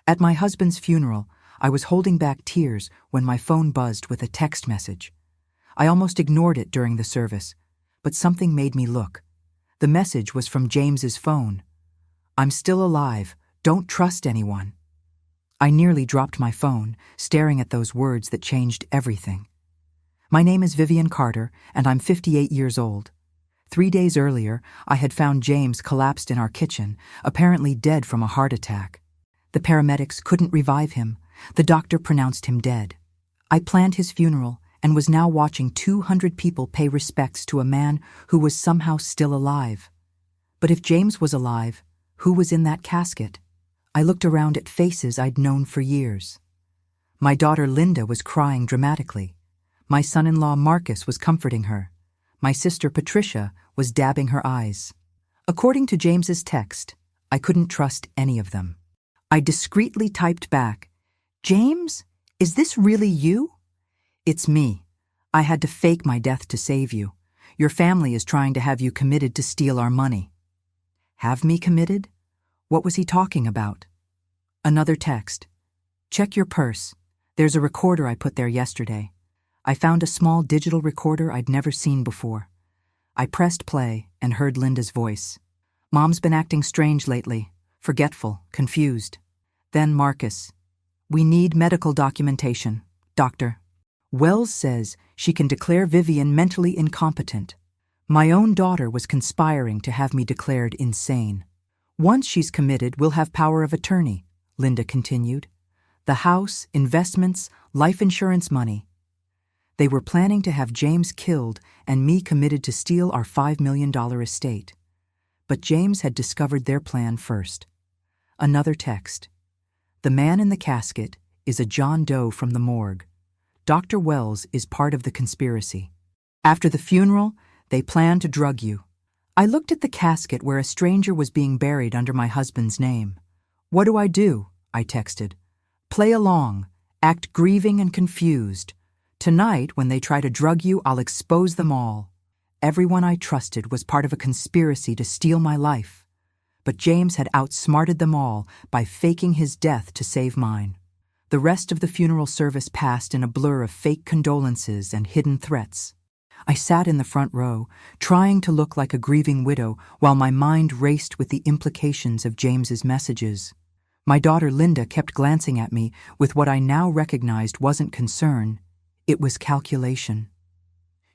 At my husband's funeral, I was holding back tears when my phone buzzed with a text message. I almost ignored it during the service, but something made me look. The message was from James's phone. "I'm still alive. Don't trust anyone." I nearly dropped my phone, staring at those words that changed everything. My name is Vivian Carter, and I'm 58 years old. 3 days earlier, I had found James collapsed in our kitchen, apparently dead from a heart attack. The paramedics couldn't revive him. The doctor pronounced him dead. I planned his funeral and was now watching 200 people pay respects to a man who was somehow still alive. But if James was alive, who was in that casket? I looked around at faces I'd known for years. My daughter Linda was crying dramatically. My son-in-law Marcus was comforting her. My sister Patricia was dabbing her eyes. According to James's text, I couldn't trust any of them. I discreetly typed back, "James, is this really you?" "It's me. I had to fake my death to save you. Your family is trying to have you committed to steal our money." Have me committed? What was he talking about? Another text. "Check your purse. There's a recorder I put there yesterday." I found a small digital recorder I'd never seen before. I pressed play and heard Linda's voice. "Mom's been acting strange lately, forgetful, confused." Then Marcus. "We need medical documentation, doctor. Wells says she can declare Vivian mentally incompetent. My own daughter was conspiring to have me declared insane. Once she's committed, we'll have power of attorney," Linda continued. "The house, investments, life insurance money. They were planning to have James killed and me committed to steal our $5 million estate. But James had discovered their plan first." Another text. "The man in the casket is a John Doe from the morgue. Dr. Wells is part of the conspiracy. After the funeral, they plan to drug you." I looked at the casket where a stranger was being buried under my husband's name. "What do I do?" I texted. "Play along, act grieving and confused. Tonight, when they try to drug you, I'll expose them all. Everyone I trusted was part of a conspiracy to steal my life. But James had outsmarted them all by faking his death to save mine." The rest of the funeral service passed in a blur of fake condolences and hidden threats. I sat in the front row, trying to look like a grieving widow while my mind raced with the implications of James's messages. My daughter Linda kept glancing at me with what I now recognized wasn't concern. It was calculation.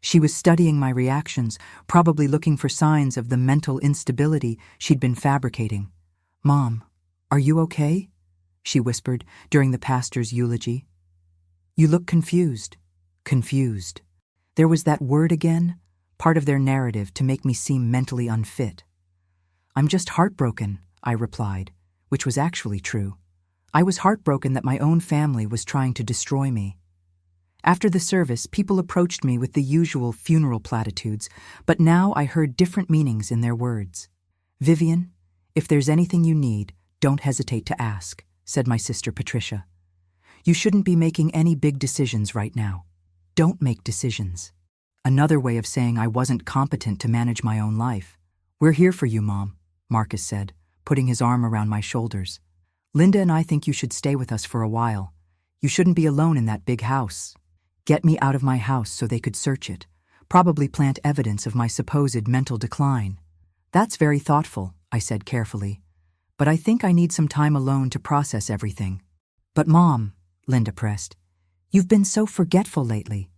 She was studying my reactions, probably looking for signs of the mental instability she'd been fabricating. "Mom, are you okay?" she whispered during the pastor's eulogy. "You look confused." Confused. There was that word again, part of their narrative to make me seem mentally unfit. "I'm just heartbroken," I replied, which was actually true. I was heartbroken that my own family was trying to destroy me. After the service, people approached me with the usual funeral platitudes, but now I heard different meanings in their words. "Vivian, if there's anything you need, don't hesitate to ask," said my sister Patricia. "You shouldn't be making any big decisions right now. Don't make decisions." Another way of saying I wasn't competent to manage my own life. "We're here for you, Mom," Marcus said, putting his arm around my shoulders. "Linda and I think you should stay with us for a while. You shouldn't be alone in that big house." Get me out of my house so they could search it, probably plant evidence of my supposed mental decline. "That's very thoughtful," I said carefully, "but I think I need some time alone to process everything." "But Mom," Linda pressed, "you've been so forgetful lately.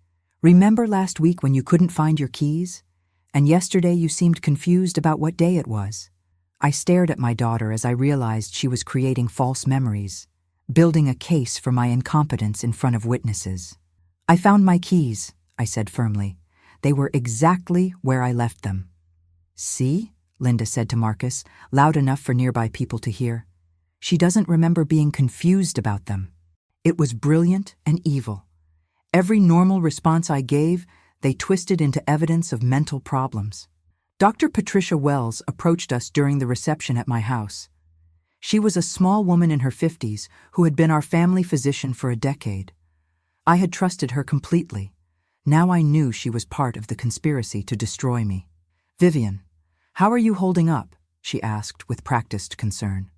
Remember last week when you couldn't find your keys? And yesterday you seemed confused about what day it was." I stared at my daughter as I realized she was creating false memories, building a case for my incompetence in front of witnesses. "I found my keys," I said firmly. "They were exactly where I left them." "See?" Linda said to Marcus, loud enough for nearby people to hear. "She doesn't remember being confused about them." It was brilliant and evil. Every normal response I gave, they twisted into evidence of mental problems. Dr. Patricia Wells approached us during the reception at my house. She was a small woman in her 50s who had been our family physician for a decade. I had trusted her completely. Now I knew she was part of the conspiracy to destroy me. "Vivian, how are you holding up?" she asked with practiced concern.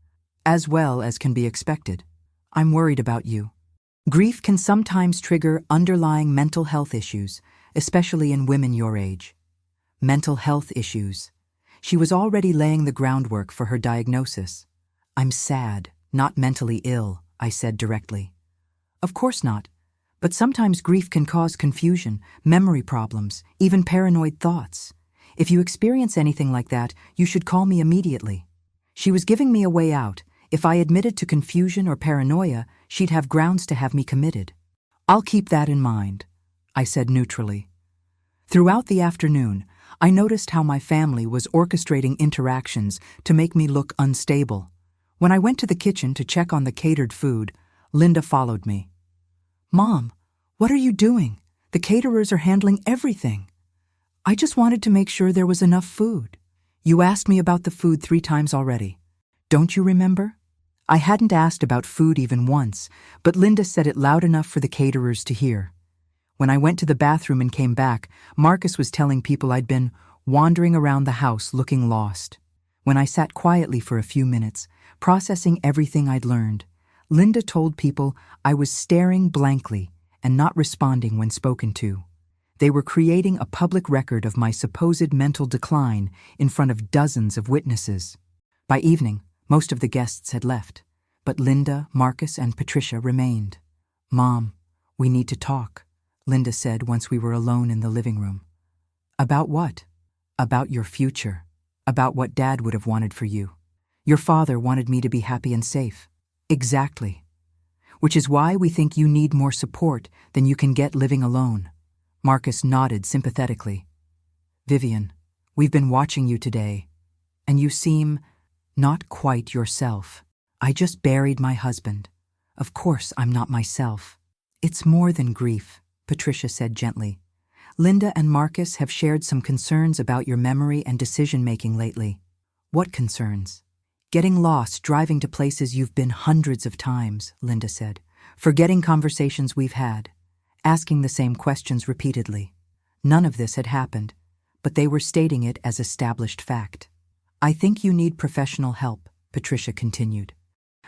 "As well as can be expected." I'm worried about you. Grief can sometimes trigger underlying mental health issues, especially in women your age. Mental health issues. She was already laying the groundwork for her diagnosis. I'm sad, not mentally ill, I said directly. Of course not. But sometimes grief can cause confusion, memory problems, even paranoid thoughts. If you experience anything like that, you should call me immediately. She was giving me a way out. If I admitted to confusion or paranoia, she'd have grounds to have me committed. I'll keep that in mind, I said neutrally. Throughout the afternoon, I noticed how my family was orchestrating interactions to make me look unstable. When I went to the kitchen to check on the catered food, Linda followed me. Mom, what are you doing? The caterers are handling everything. I just wanted to make sure there was enough food. You asked me about the food 3 times already. Don't you remember? I hadn't asked about food even once, but Linda said it loud enough for the caterers to hear. When I went to the bathroom and came back, Marcus was telling people I'd been wandering around the house looking lost. When I sat quietly for a few minutes, processing everything I'd learned, Linda told people I was staring blankly and not responding when spoken to. They were creating a public record of my supposed mental decline in front of dozens of witnesses. By evening, most of the guests had left, but Linda, Marcus, and Patricia remained. Mom, we need to talk, Linda said once we were alone in the living room. About what? About your future. About what Dad would have wanted for you. Your father wanted me to be happy and safe. Exactly. Which is why we think you need more support than you can get living alone. Marcus nodded sympathetically. Vivian, we've been watching you today, and you seem not quite yourself. I just buried my husband. Of course I'm not myself. It's more than grief, Patricia said gently. Linda and Marcus have shared some concerns about your memory and decision-making lately. What concerns? Getting lost driving to places you've been hundreds of times, Linda said. Forgetting conversations we've had. Asking the same questions repeatedly. None of this had happened, but they were stating it as established fact. I think you need professional help, Patricia continued.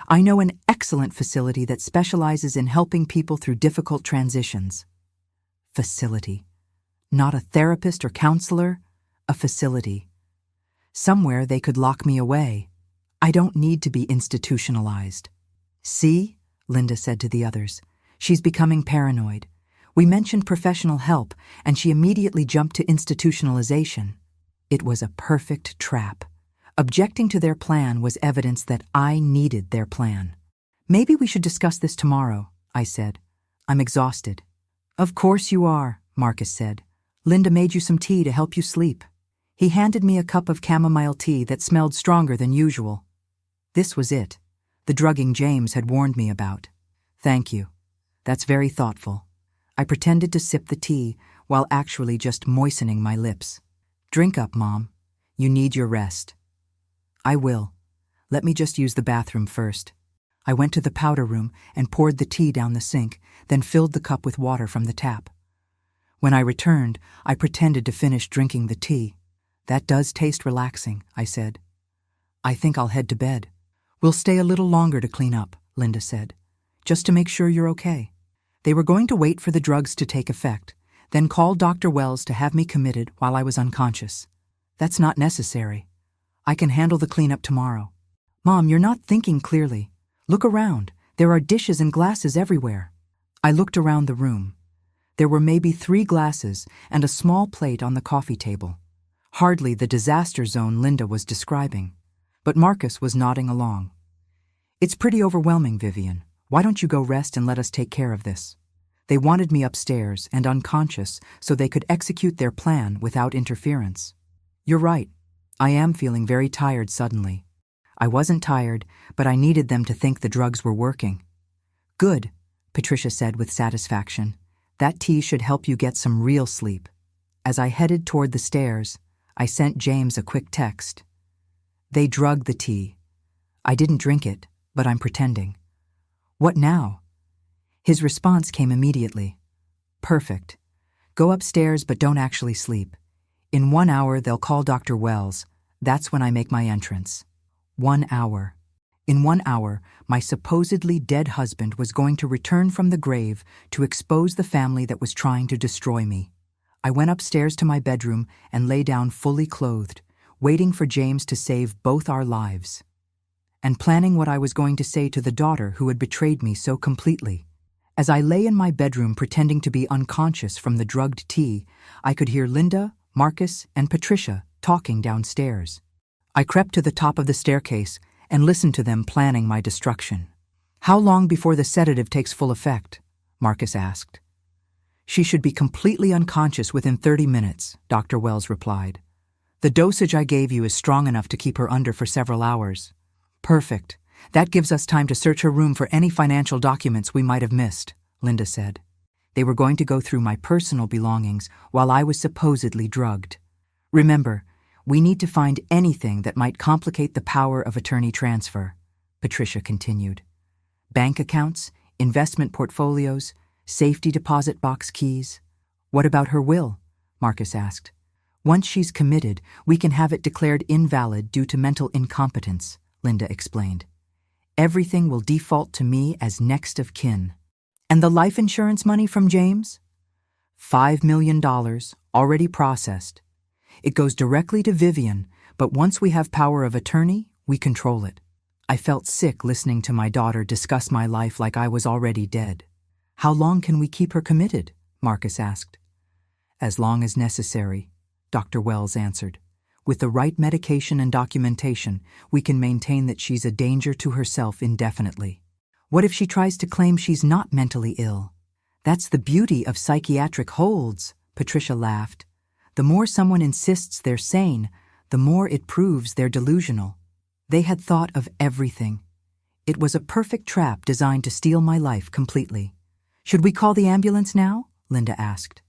I know an excellent facility that specializes in helping people through difficult transitions. Facility. Not a therapist or counselor, a facility. Somewhere they could lock me away. I don't need to be institutionalized. See, Linda said to the others, she's becoming paranoid. We mentioned professional help, and she immediately jumped to institutionalization. It was a perfect trap. Objecting to their plan was evidence that I needed their plan. Maybe we should discuss this tomorrow, I said. I'm exhausted. Of course you are, Marcus said. Linda made you some tea to help you sleep. He handed me a cup of chamomile tea that smelled stronger than usual. This was it, the drugging James had warned me about. Thank you. That's very thoughtful. I pretended to sip the tea while actually just moistening my lips. Drink up, Mom. You need your rest. I will. Let me just use the bathroom first. I went to the powder room and poured the tea down the sink, then filled the cup with water from the tap. When I returned, I pretended to finish drinking the tea. That does taste relaxing, I said. I think I'll head to bed. We'll stay a little longer to clean up, Linda said, just to make sure you're okay. They were going to wait for the drugs to take effect, then call Dr. Wells to have me committed while I was unconscious. That's not necessary. I can handle the cleanup tomorrow. Mom, you're not thinking clearly. Look around. There are dishes and glasses everywhere. I looked around the room. There were maybe 3 glasses and a small plate on the coffee table. Hardly the disaster zone Linda was describing. But Marcus was nodding along. It's pretty overwhelming, Vivian. Why don't you go rest and let us take care of this? They wanted me upstairs and unconscious so they could execute their plan without interference. You're right. I am feeling very tired suddenly. I wasn't tired, but I needed them to think the drugs were working. Good, Patricia said with satisfaction. That tea should help you get some real sleep. As I headed toward the stairs, I sent James a quick text. They drugged the tea. I didn't drink it, but I'm pretending. What now? His response came immediately. Perfect. Go upstairs, but don't actually sleep. In 1 hour, they'll call Dr. Wells. That's when I make my entrance. 1 hour. In 1 hour, my supposedly dead husband was going to return from the grave to expose the family that was trying to destroy me. I went upstairs to my bedroom and lay down fully clothed, waiting for James to save both our lives, and planning what I was going to say to the daughter who had betrayed me so completely. As I lay in my bedroom pretending to be unconscious from the drugged tea, I could hear Linda, Marcus, and Patricia talking downstairs. I crept to the top of the staircase and listened to them planning my destruction. "How long before the sedative takes full effect?" Marcus asked. "She should be completely unconscious within 30 minutes, Dr. Wells replied. "The dosage I gave you is strong enough to keep her under for several hours." "Perfect. That gives us time to search her room for any financial documents we might have missed," Linda said. They were going to go through my personal belongings while I was supposedly drugged. "Remember, we need to find anything that might complicate the power of attorney transfer," Patricia continued. "Bank accounts, investment portfolios, safety deposit box keys." "What about her will?" Marcus asked. "Once she's committed, we can have it declared invalid due to mental incompetence," Linda explained. "Everything will default to me as next of kin." "And the life insurance money from James?" $5 million, already processed. It goes directly to Vivian, but once we have power of attorney, we control it. I felt sick listening to my daughter discuss my life like I was already dead. "How long can we keep her committed?" Marcus asked. "As long as necessary," Dr. Wells answered. "With the right medication and documentation, we can maintain that she's a danger to herself indefinitely." "What if she tries to claim she's not mentally ill?" "That's the beauty of psychiatric holds," Patricia laughed. "The more someone insists they're sane, the more it proves they're delusional." They had thought of everything. It was a perfect trap designed to steal my life completely. "Should we call the ambulance now?" Linda asked.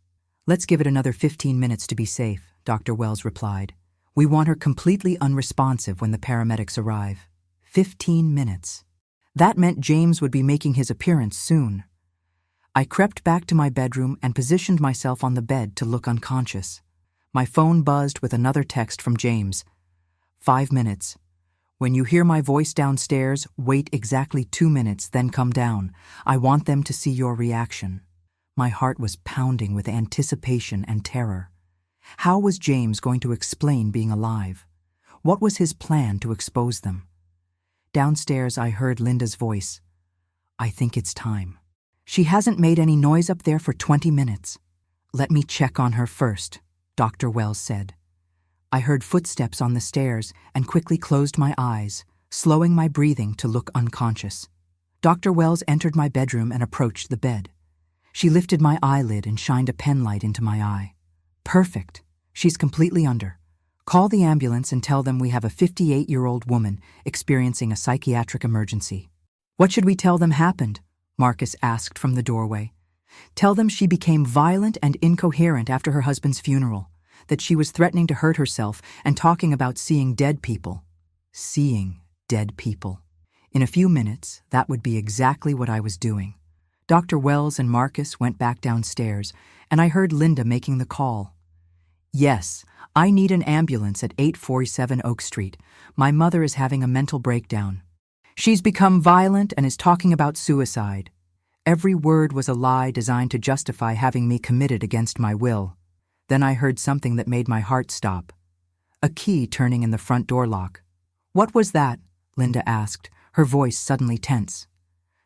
"Let's give it another 15 minutes to be safe," Dr. Wells replied. "We want her completely unresponsive when the paramedics arrive." 15 minutes. That meant James would be making his appearance soon. I crept back to my bedroom and positioned myself on the bed to look unconscious. My phone buzzed with another text from James. 5 minutes. When you hear my voice downstairs, wait exactly 2 minutes, then come down. I want them to see your reaction. My heart was pounding with anticipation and terror. How was James going to explain being alive? What was his plan to expose them? Downstairs, I heard Linda's voice. "I think it's time. She hasn't made any noise up there for 20 minutes. Let me check on her first," Dr. Wells said. I heard footsteps on the stairs and quickly closed my eyes, slowing my breathing to look unconscious. Dr. Wells entered my bedroom and approached the bed. She lifted my eyelid and shined a penlight into my eye. "Perfect. She's completely under. Call the ambulance and tell them we have a 58-year-old woman experiencing a psychiatric emergency." "What should we tell them happened?" Marcus asked from the doorway. "Tell them she became violent and incoherent after her husband's funeral, that she was threatening to hurt herself and talking about seeing dead people." Seeing dead people. In a few minutes, that would be exactly what I was doing. Dr. Wells and Marcus went back downstairs, and I heard Linda making the call. "Yes, I need an ambulance at 847 Oak Street. My mother is having a mental breakdown. She's become violent and is talking about suicide." Every word was a lie designed to justify having me committed against my will. Then I heard something that made my heart stop. A key turning in the front door lock. "What was that?" Linda asked, her voice suddenly tense.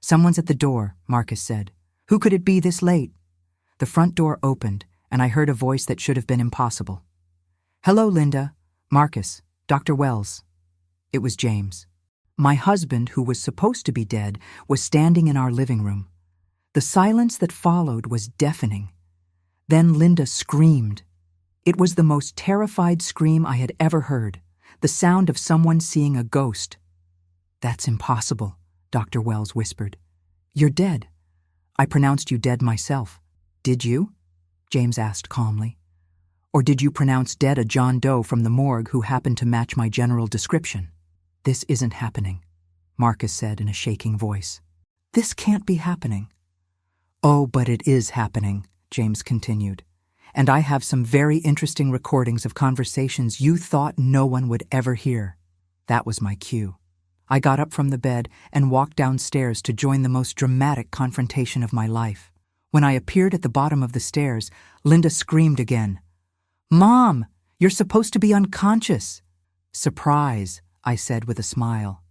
"Someone's at the door," Marcus said. "Who could it be this late?" The front door opened, and I heard a voice that should have been impossible. "Hello, Linda. Marcus. Dr. Wells." It was James. My husband, who was supposed to be dead, was standing in our living room. The silence that followed was deafening. Then Linda screamed. It was the most terrified scream I had ever heard, the sound of someone seeing a ghost. "That's impossible," Dr. Wells whispered. "You're dead. I pronounced you dead myself." "Did you?" James asked calmly. "Or did you pronounce dead a John Doe from the morgue who happened to match my general description?" "This isn't happening," Marcus said in a shaking voice. "This can't be happening." "Oh, but it is happening," James continued. "And I have some very interesting recordings of conversations you thought no one would ever hear." That was my cue. I got up from the bed and walked downstairs to join the most dramatic confrontation of my life. When I appeared at the bottom of the stairs, Linda screamed again. "Mom, you're supposed to be unconscious." "Surprise," I said with a smile.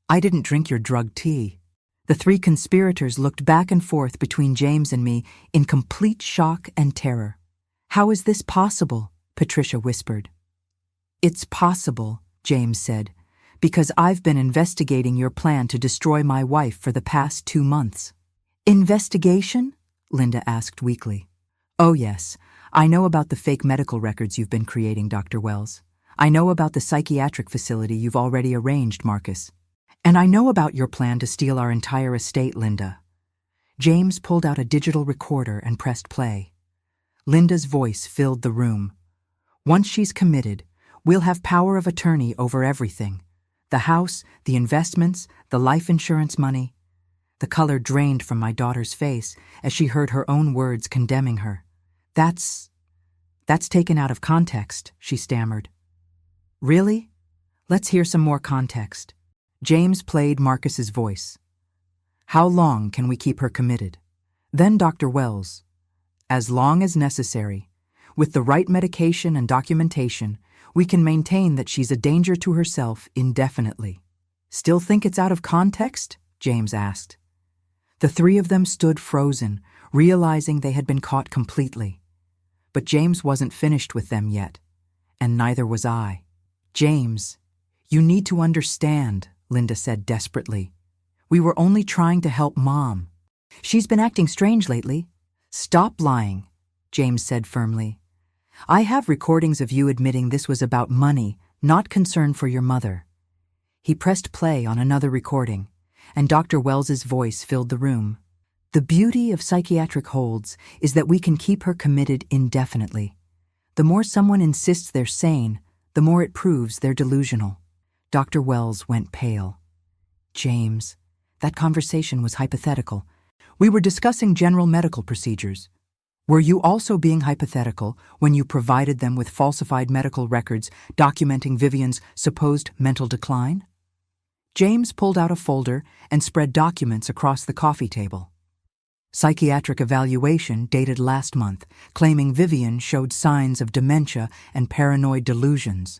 "I didn't drink your drugged tea." The three conspirators looked back and forth between James and me in complete shock and terror. "How is this possible?" Patricia whispered. "It's possible," James said, "because I've been investigating your plan to destroy my wife for the past 2 months." "Investigation?" Linda asked weakly. "Oh yes, I know about the fake medical records you've been creating, Dr. Wells. I know about the psychiatric facility you've already arranged, Marcus. And I know about your plan to steal our entire estate, Linda." James pulled out a digital recorder and pressed play. Linda's voice filled the room. "Once she's committed, we'll have power of attorney over everything. The house, the investments, the life insurance money." The color drained from my daughter's face as she heard her own words condemning her. That's taken out of context," she stammered. "Really? Let's hear some more context." James played Marcus's voice. "How long can we keep her committed?" Then Dr. Wells. "As long as necessary. With the right medication and documentation, we can maintain that she's a danger to herself indefinitely." "Still think it's out of context?" James asked. The three of them stood frozen, realizing they had been caught completely. But James wasn't finished with them yet, and neither was I. "James, you need to understand," Linda said desperately. "We were only trying to help Mom. She's been acting strange lately." "Stop lying," James said firmly. "I have recordings of you admitting this was about money, not concern for your mother." He pressed play on another recording, and Dr. Wells's voice filled the room. "The beauty of psychiatric holds is that we can keep her committed indefinitely. The more someone insists they're sane, the more it proves they're delusional." Dr. Wells went pale. "James, that conversation was hypothetical. We were discussing general medical procedures. Were you also being hypothetical when you provided them with falsified medical records documenting Vivian's supposed mental decline?" James pulled out a folder and spread documents across the coffee table. Psychiatric evaluation dated last month, claiming Vivian showed signs of dementia and paranoid delusions.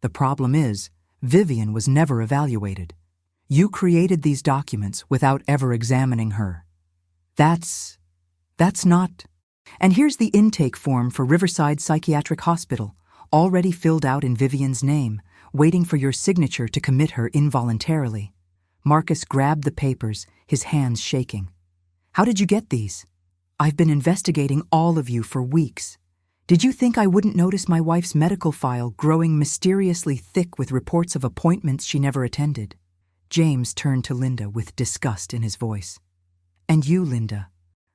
The problem is, Vivian was never evaluated. You created these documents without ever examining her. That's not. And here's the intake form for Riverside Psychiatric Hospital, already filled out in Vivian's name, waiting for your signature to commit her involuntarily. Marcus grabbed the papers, his hands shaking. "How did you get these?" "I've been investigating all of you for weeks. Did you think I wouldn't notice my wife's medical file growing mysteriously thick with reports of appointments she never attended?" James turned to Linda with disgust in his voice. "And you, Linda,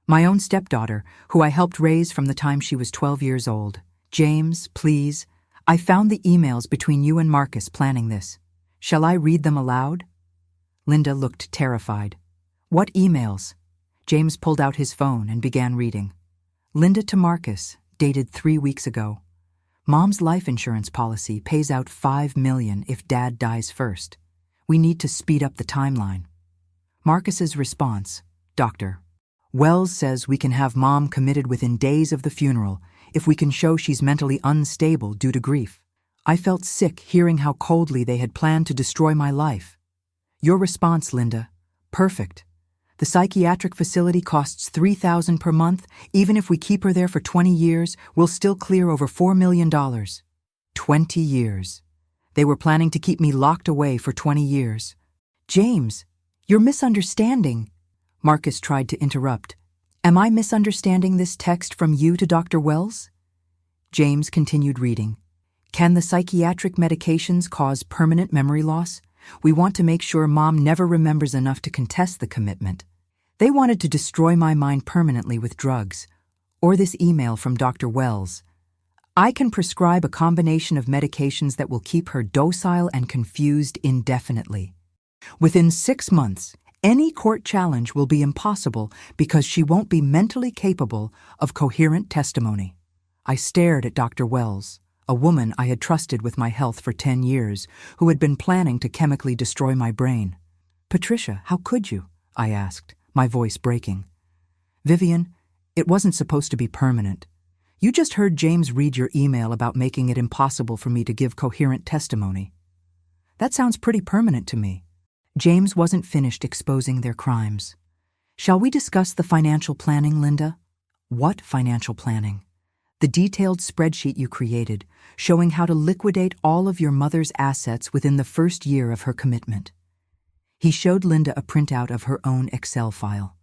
my own stepdaughter, who I helped raise from the time she was 12 years old. James, please, I found the emails between you and Marcus planning this. Shall I read them aloud?" Linda looked terrified. "What emails?" James pulled out his phone and began reading. "Linda to Marcus, dated 3 weeks ago. Mom's life insurance policy pays out $5 million if Dad dies first. We need to speed up the timeline." Marcus's response, "Doctor, Wells says we can have Mom committed within days of the funeral if we can show she's mentally unstable due to grief. I felt sick hearing how coldly they had planned to destroy my life." Your response, Linda, perfect. The psychiatric facility costs $3,000 per month. Even if we keep her there for 20 years, we'll still clear over $4 million. 20 years. They were planning to keep me locked away for 20 years. "James, you're misunderstanding." Marcus tried to interrupt. "Am I misunderstanding this text from you to Dr. Wells?" James continued reading. "Can the psychiatric medications cause permanent memory loss? We want to make sure Mom never remembers enough to contest the commitment. They wanted to destroy my mind permanently with drugs. Or this email from Dr. Wells. I can prescribe a combination of medications that will keep her docile and confused indefinitely. Within 6 months, any court challenge will be impossible because she won't be mentally capable of coherent testimony." I stared at Dr. Wells, a woman I had trusted with my health for 10 years, who had been planning to chemically destroy my brain. "Patricia, how could you?" I asked, my voice breaking. "Vivian, it wasn't supposed to be permanent. You just heard James read your email about making it impossible for me to give coherent testimony. That sounds pretty permanent to me." James wasn't finished exposing their crimes. "Shall we discuss the financial planning, Linda?" "What financial planning?" "The detailed spreadsheet you created, showing how to liquidate all of your mother's assets within the first year of her commitment." He showed Linda a printout of her own Excel file.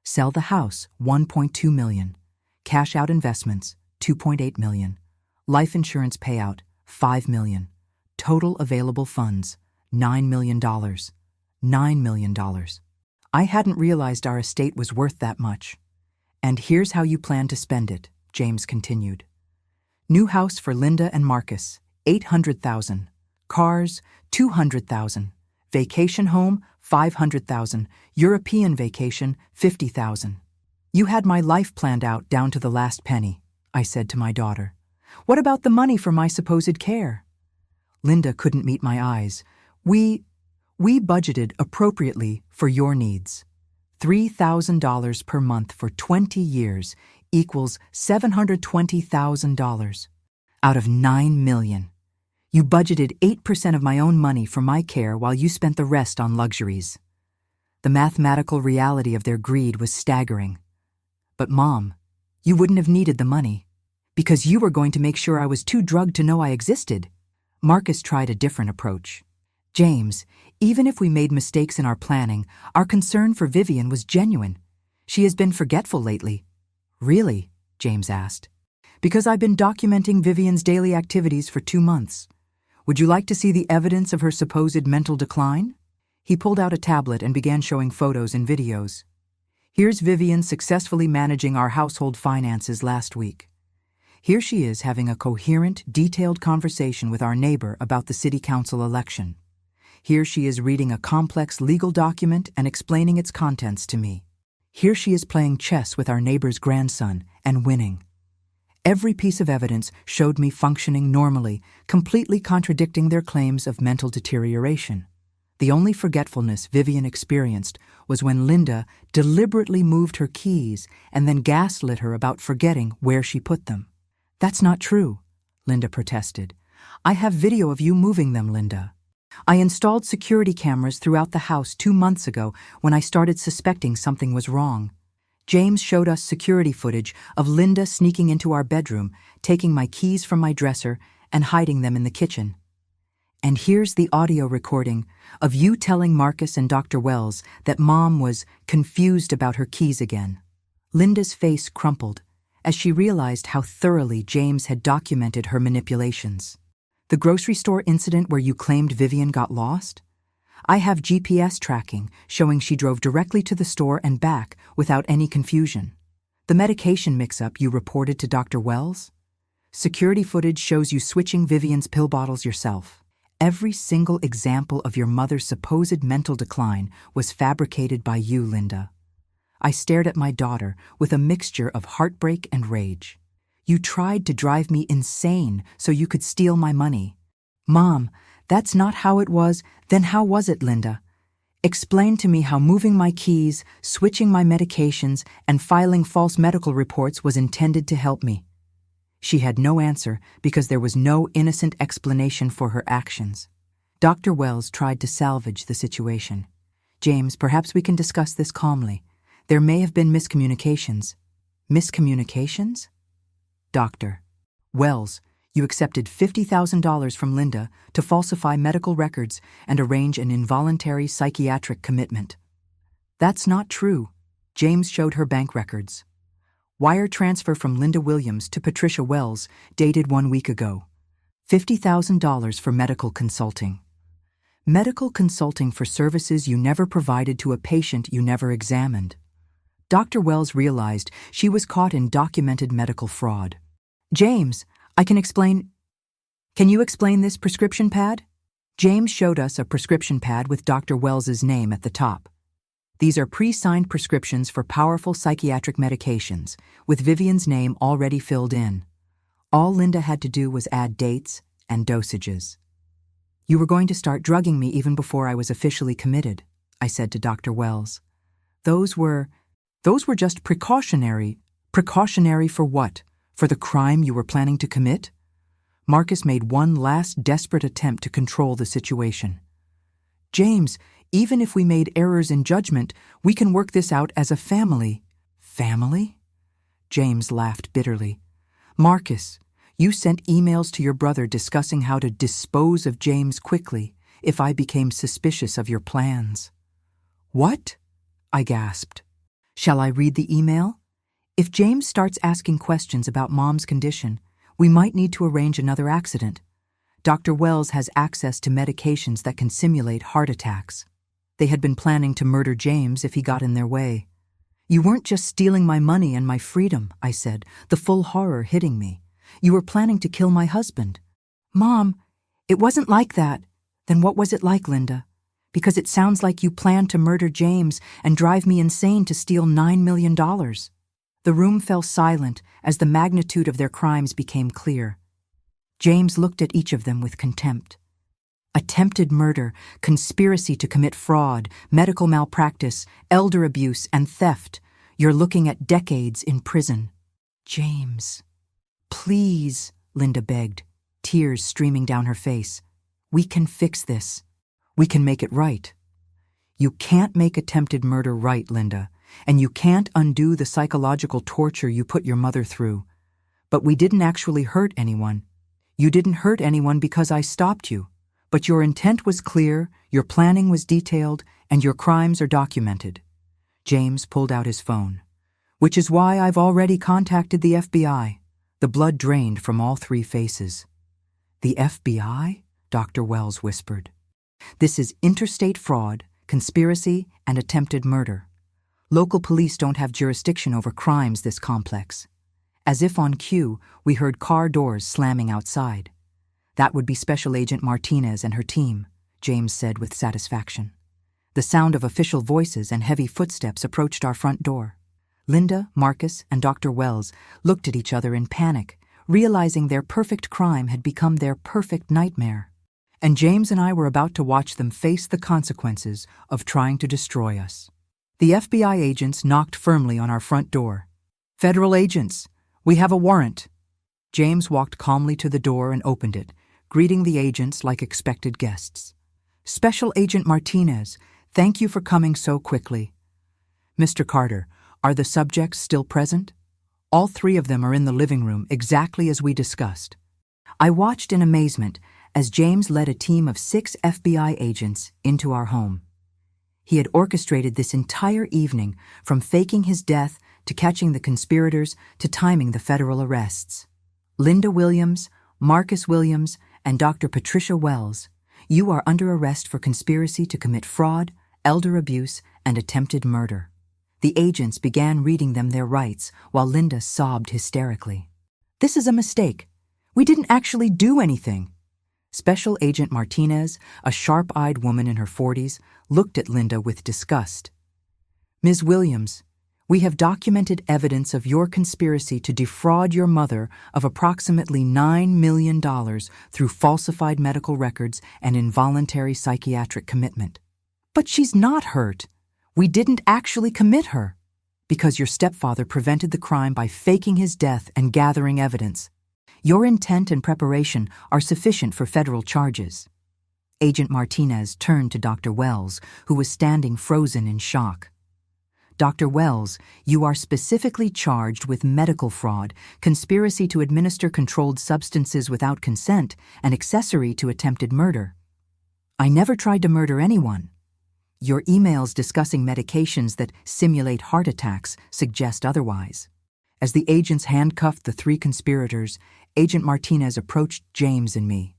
"Sell the house, $1.2 million. Cash out investments, $2.8 million. Life insurance payout, $5 million. Total available funds, $9 million. $9 million. I hadn't realized our estate was worth that much. And here's how you plan to spend it," James continued. "New house for Linda and Marcus, $800,000. Cars, $200,000. Vacation home, $500,000. European vacation, $50,000. You had my life planned out down to the last penny," I said to my daughter. "What about the money for my supposed care?" Linda couldn't meet my eyes. We budgeted appropriately for your needs. $3,000 per month for 20 years equals $720,000 out of $9 million. You budgeted 8% of my own money for my care while you spent the rest on luxuries." The mathematical reality of their greed was staggering. "But Mom, you wouldn't have needed the money, because you were going to make sure I was too drugged to know I existed." Marcus tried a different approach. "James, even if we made mistakes in our planning, our concern for Vivian was genuine. She has been forgetful lately." "Really?" James asked. "Because I've been documenting Vivian's daily activities for 2 months. Would you like to see the evidence of her supposed mental decline?" He pulled out a tablet and began showing photos and videos. "Here's Vivian successfully managing our household finances last week. Here she is having a coherent, detailed conversation with our neighbor about the city council election. Here she is reading a complex legal document and explaining its contents to me. Here she is playing chess with our neighbor's grandson and winning. Every piece of evidence showed me functioning normally, completely contradicting their claims of mental deterioration. The only forgetfulness Vivian experienced was when Linda deliberately moved her keys and then gaslit her about forgetting where she put them." "That's not true," Linda protested. "I have video of you moving them, Linda. I installed security cameras throughout the house 2 months ago when I started suspecting something was wrong. James showed us security footage of Linda sneaking into our bedroom, taking my keys from my dresser, and hiding them in the kitchen. And here's the audio recording of you telling Marcus and Dr. Wells that Mom was confused about her keys again." Linda's face crumpled as she realized how thoroughly James had documented her manipulations. "The grocery store incident where you claimed Vivian got lost? I have GPS tracking showing she drove directly to the store and back without any confusion. The medication mix-up you reported to Dr. Wells? Security footage shows you switching Vivian's pill bottles yourself. Every single example of your mother's supposed mental decline was fabricated by you, Linda." I stared at my daughter with a mixture of heartbreak and rage. "You tried to drive me insane so you could steal my money." "Mom, that's not how it was. Then how was it, Linda? Explain to me how moving my keys, switching my medications, and filing false medical reports was intended to help me." She had no answer because there was no innocent explanation for her actions. Dr. Wells tried to salvage the situation. "James, perhaps we can discuss this calmly. There may have been miscommunications." "Miscommunications?" "Doctor Wells, you accepted $50,000 from Linda to falsify medical records and arrange an involuntary psychiatric commitment." "That's not true." James showed her bank records. "Wire transfer from Linda Williams to Patricia Wells, dated 1 week ago. $50,000 for medical consulting. Medical consulting for services you never provided to a patient you never examined." Dr. Wells realized she was caught in documented medical fraud. "James, Can you explain this prescription pad?" James showed us a prescription pad with Dr. Wells's name at the top. "These are pre-signed prescriptions for powerful psychiatric medications, with Vivian's name already filled in. All Linda had to do was add dates and dosages. You were going to start drugging me even before I was officially committed, I said to Dr. Wells. Those were just precautionary. Precautionary for what? For the crime you were planning to commit? Marcus made one last desperate attempt to control the situation. James, even if we made errors in judgment, we can work this out as a family. Family? James laughed bitterly. Marcus, you sent emails to your brother discussing how to dispose of James quickly if I became suspicious of your plans. What? I gasped. Shall I read the email? If James starts asking questions about Mom's condition, we might need to arrange another accident. Dr. Wells has access to medications that can simulate heart attacks. They had been planning to murder James if he got in their way. You weren't just stealing my money and my freedom, I said, the full horror hitting me. You were planning to kill my husband. Mom, it wasn't like that. Then what was it like, Linda? Because it sounds like you planned to murder James and drive me insane to steal $9 million. The room fell silent as the magnitude of their crimes became clear. James looked at each of them with contempt. Attempted murder, conspiracy to commit fraud, medical malpractice, elder abuse, and theft. You're looking at decades in prison. James. Please, Linda begged, tears streaming down her face. We can fix this. We can make it right. You can't make attempted murder right, Linda, and you can't undo the psychological torture you put your mother through. But we didn't actually hurt anyone. You didn't hurt anyone because I stopped you. But your intent was clear, your planning was detailed, and your crimes are documented. James pulled out his phone. Which is why I've already contacted the FBI. The blood drained from all three faces. The FBI? Dr. Wells whispered. This is interstate fraud, conspiracy, and attempted murder. Local police don't have jurisdiction over crimes this complex. As if on cue, we heard car doors slamming outside. That would be Special Agent Martinez and her team, James said with satisfaction. The sound of official voices and heavy footsteps approached our front door. Linda, Marcus, and Dr. Wells looked at each other in panic, realizing their perfect crime had become their perfect nightmare. And James and I were about to watch them face the consequences of trying to destroy us. The FBI agents knocked firmly on our front door. Federal agents, we have a warrant. James walked calmly to the door and opened it, greeting the agents like expected guests. Special Agent Martinez, thank you for coming so quickly. Mr. Carter, are the subjects still present? All three of them are in the living room, exactly as we discussed. I watched in amazement as James led a team of 6 FBI agents into our home. He had orchestrated this entire evening, from faking his death to catching the conspirators to timing the federal arrests. Linda Williams, Marcus Williams, and Dr. Patricia Wells, you are under arrest for conspiracy to commit fraud, elder abuse, and attempted murder. The agents began reading them their rights while Linda sobbed hysterically. This is a mistake. We didn't actually do anything. Special Agent Martinez, a sharp-eyed woman in her 40s, looked at Linda with disgust. Ms. Williams, we have documented evidence of your conspiracy to defraud your mother of approximately $9 million through falsified medical records and involuntary psychiatric commitment. But she's not hurt. We didn't actually commit her. Because your stepfather prevented the crime by faking his death and gathering evidence. Your intent and preparation are sufficient for federal charges. Agent Martinez turned to Dr. Wells, who was standing frozen in shock. Dr. Wells, you are specifically charged with medical fraud, conspiracy to administer controlled substances without consent, and accessory to attempted murder. I never tried to murder anyone. Your emails discussing medications that simulate heart attacks suggest otherwise. As the agents handcuffed the 3 conspirators, Agent Martinez approached James and me.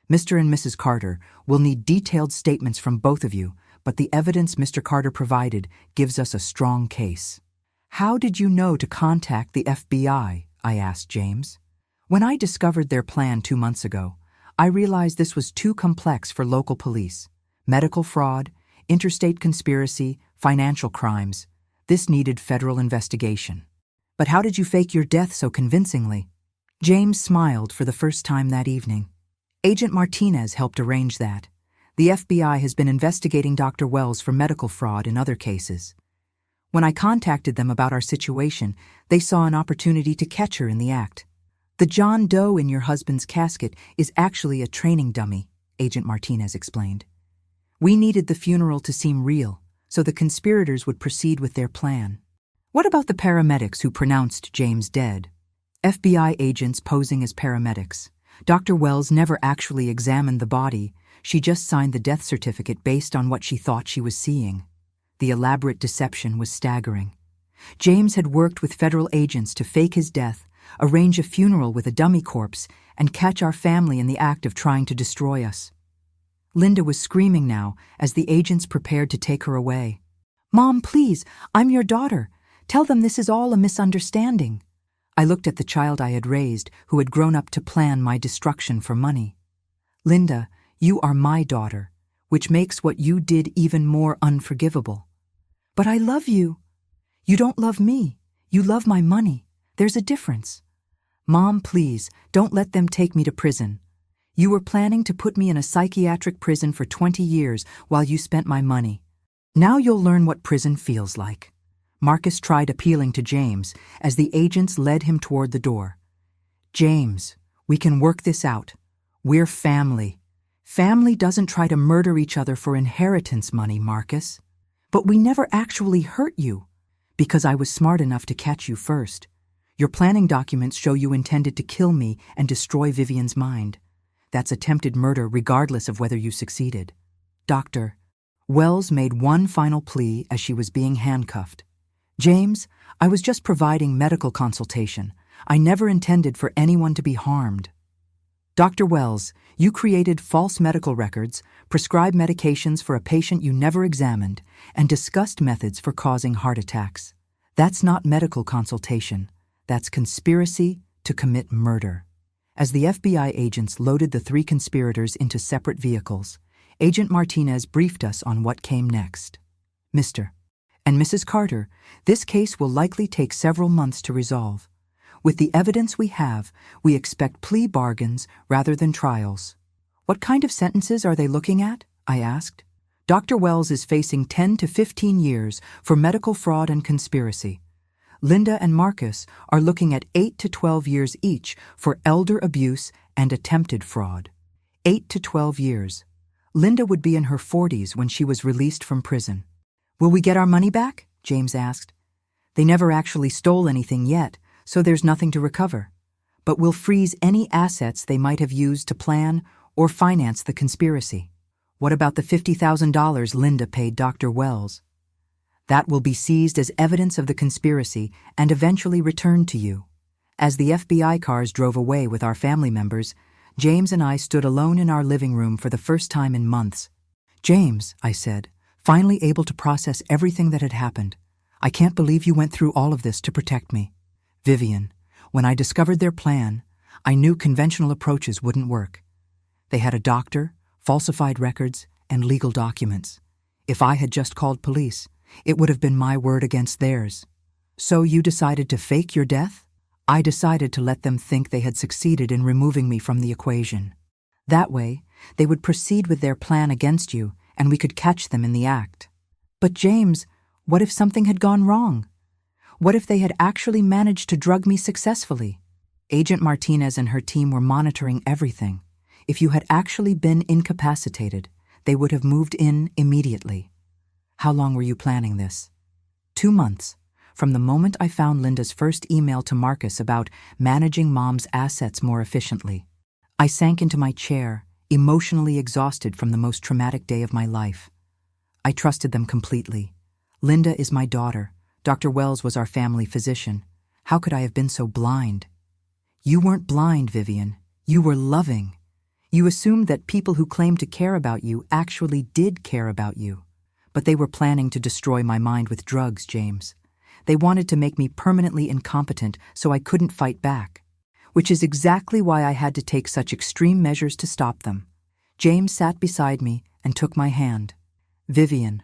Mr. and Mrs. Carter will need detailed statements from both of you, but the evidence Mr. Carter provided gives us a strong case. How did you know to contact the FBI? I asked James. When I discovered their plan 2 months ago, I realized this was too complex for local police. Medical fraud, interstate conspiracy, financial crimes. This needed federal investigation. But how did you fake your death so convincingly? James smiled for the first time that evening. Agent Martinez helped arrange that. The FBI has been investigating Dr. Wells for medical fraud in other cases. When I contacted them about our situation, they saw an opportunity to catch her in the act. The John Doe in your husband's casket is actually a training dummy, Agent Martinez explained. We needed the funeral to seem real, so the conspirators would proceed with their plan. What about the paramedics who pronounced James dead? FBI agents posing as paramedics. Dr. Wells never actually examined the body. She just signed the death certificate based on what she thought she was seeing. The elaborate deception was staggering. James had worked with federal agents to fake his death, arrange a funeral with a dummy corpse, and catch our family in the act of trying to destroy us. Linda was screaming now as the agents prepared to take her away. "Mom, please, I'm your daughter. Tell them this is all a misunderstanding." I looked at the child I had raised, who had grown up to plan my destruction for money. "Linda, you are my daughter, which makes what you did even more unforgivable." "But I love you." "You don't love me. You love my money. There's a difference." "Mom, please, don't let them take me to prison. You were planning to put me in a psychiatric prison for 20 years while you spent my money. Now you'll learn what prison feels like." Marcus tried appealing to James as the agents led him toward the door. "James, we can work this out. We're family. Family doesn't try to murder each other for inheritance money, Marcus. But we never actually hurt you, because I was smart enough to catch you first. Your planning documents show you intended to kill me and destroy Vivian's mind. That's attempted murder regardless of whether you succeeded." Dr. Wells made one final plea as she was being handcuffed. "James, I was just providing medical consultation. I never intended for anyone to be harmed." "Dr. Wells, you created false medical records, prescribed medications for a patient you never examined, and discussed methods for causing heart attacks. That's not medical consultation. That's conspiracy to commit murder." As the FBI agents loaded the three conspirators into separate vehicles, Agent Martinez briefed us on what came next. "Mr. and Mrs. Carter, this case will likely take several months to resolve. With the evidence we have, we expect plea bargains rather than trials." "What kind of sentences are they looking at?" I asked. "Dr. Wells is facing 10 to 15 years for medical fraud and conspiracy. Linda and Marcus are looking at 8 to 12 years each for elder abuse and attempted fraud." 8 to 12 years. Linda would be in her 40s when she was released from prison. "Will we get our money back?" James asked. "They never actually stole anything yet, so there's nothing to recover. But we'll freeze any assets they might have used to plan or finance the conspiracy." "What about the $50,000 Linda paid Dr. Wells?" "That will be seized as evidence of the conspiracy and eventually returned to you." As the FBI cars drove away with our family members, James and I stood alone in our living room for the first time in months. "James," I said, finally able to process everything that had happened, "I can't believe you went through all of this to protect me." "Vivian, when I discovered their plan, I knew conventional approaches wouldn't work. They had a doctor, falsified records, and legal documents. If I had just called police, it would have been my word against theirs." "So you decided to fake your death?" "I decided to let them think they had succeeded in removing me from the equation. That way, they would proceed with their plan against you, and we could catch them in the act." "But James, what if something had gone wrong? What if they had actually managed to drug me successfully?" Agent Martinez and her team were monitoring everything. If you had actually been incapacitated, they would have moved in immediately. "How long were you planning this?" 2 months, from the moment I found Linda's first email to Marcus about managing Mom's assets more efficiently. I sank into my chair, emotionally exhausted from the most traumatic day of my life. I trusted them completely. Linda is my daughter. Dr. Wells was our family physician. How could I have been so blind? "You weren't blind, Vivian. You were loving. You assumed that people who claimed to care about you actually did care about you. But they were planning to destroy my mind with drugs, James. They wanted to make me permanently incompetent so I couldn't fight back. Which is exactly why I had to take such extreme measures to stop them." James sat beside me and took my hand. "Vivian,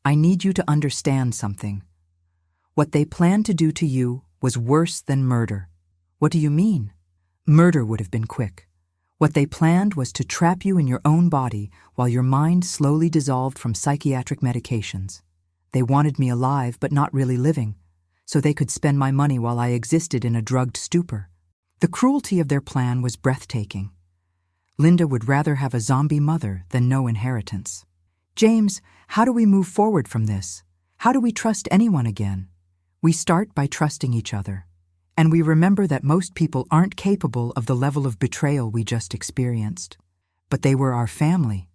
I need you to understand something. What they planned to do to you was worse than murder." "What do you mean?" Murder would have been quick. What they planned was to trap you in your own body while your mind slowly dissolved from psychiatric medications. They wanted me alive but not really living, so they could spend my money while I existed in a drugged stupor. The cruelty of their plan was breathtaking. Linda would rather have a zombie mother than no inheritance. James, how do we move forward from this? How do we trust anyone again? We start by trusting each other. And we remember that most people aren't capable of the level of betrayal we just experienced. But they were our family.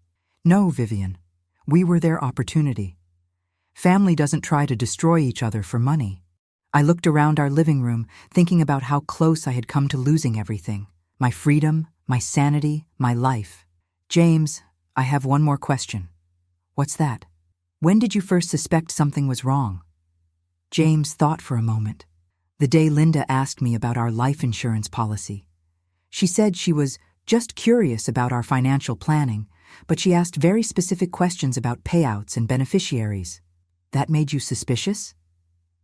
No, Vivian. We were their opportunity. Family doesn't try to destroy each other for money. I looked around our living room, thinking about how close I had come to losing everything. My freedom, my sanity, my life. James, I have one more question. What's that? When did you first suspect something was wrong? James thought for a moment. The day Linda asked me about our life insurance policy. She said she was just curious about our financial planning, but she asked very specific questions about payouts and beneficiaries. That made you suspicious?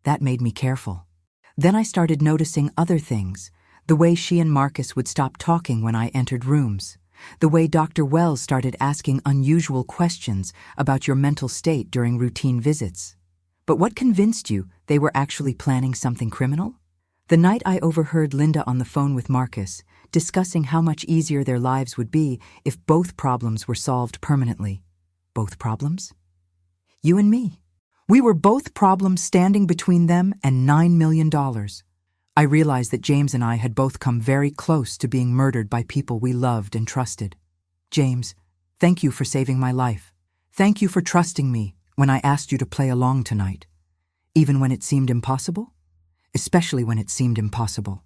That made me careful. Then I started noticing other things. The way she and Marcus would stop talking when I entered rooms. The way Dr. Wells started asking unusual questions about your mental state during routine visits. But what convinced you they were actually planning something criminal? The night I overheard Linda on the phone with Marcus, discussing how much easier their lives would be if both problems were solved permanently. Both problems? You and me. We were both problems standing between them and $9 million. I realized that James and I had both come very close to being murdered by people we loved and trusted. James, thank you for saving my life. Thank you for trusting me when I asked you to play along tonight. Even when it seemed impossible? Especially when it seemed impossible.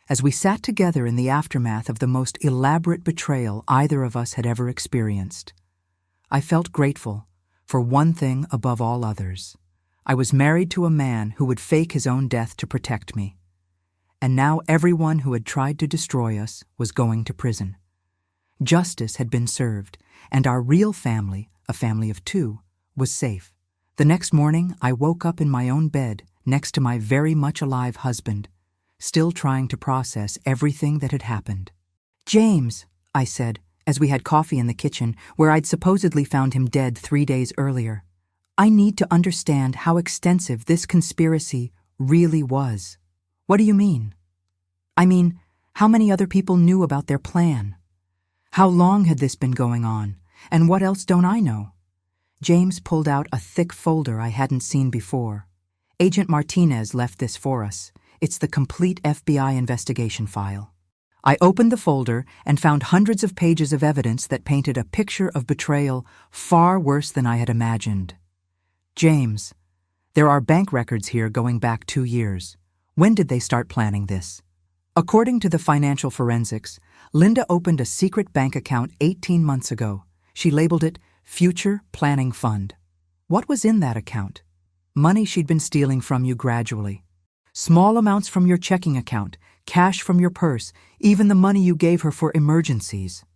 As we sat together in the aftermath of the most elaborate betrayal either of us had ever experienced, I felt grateful for one thing above all others. I was married to a man who would fake his own death to protect me. And now everyone who had tried to destroy us was going to prison. Justice had been served, and our real family, a family of two, was safe. The next morning, I woke up in my own bed next to my very much alive husband, still trying to process everything that had happened. James, I said, as we had coffee in the kitchen where I'd supposedly found him dead 3 days earlier, I need to understand how extensive this conspiracy really was. What do you mean? I mean, how many other people knew about their plan? How long had this been going on? And what else don't I know? James pulled out a thick folder I hadn't seen before. Agent Martinez left this for us. It's the complete FBI investigation file. I opened the folder and found hundreds of pages of evidence that painted a picture of betrayal far worse than I had imagined. James, there are bank records here going back 2 years. When did they start planning this? According to the financial forensics, Linda opened a secret bank account 18 months ago. She labeled it Future Planning Fund. What was in that account? Money she'd been stealing from you gradually. Small amounts from your checking account, cash from your purse, even the money you gave her for emergencies.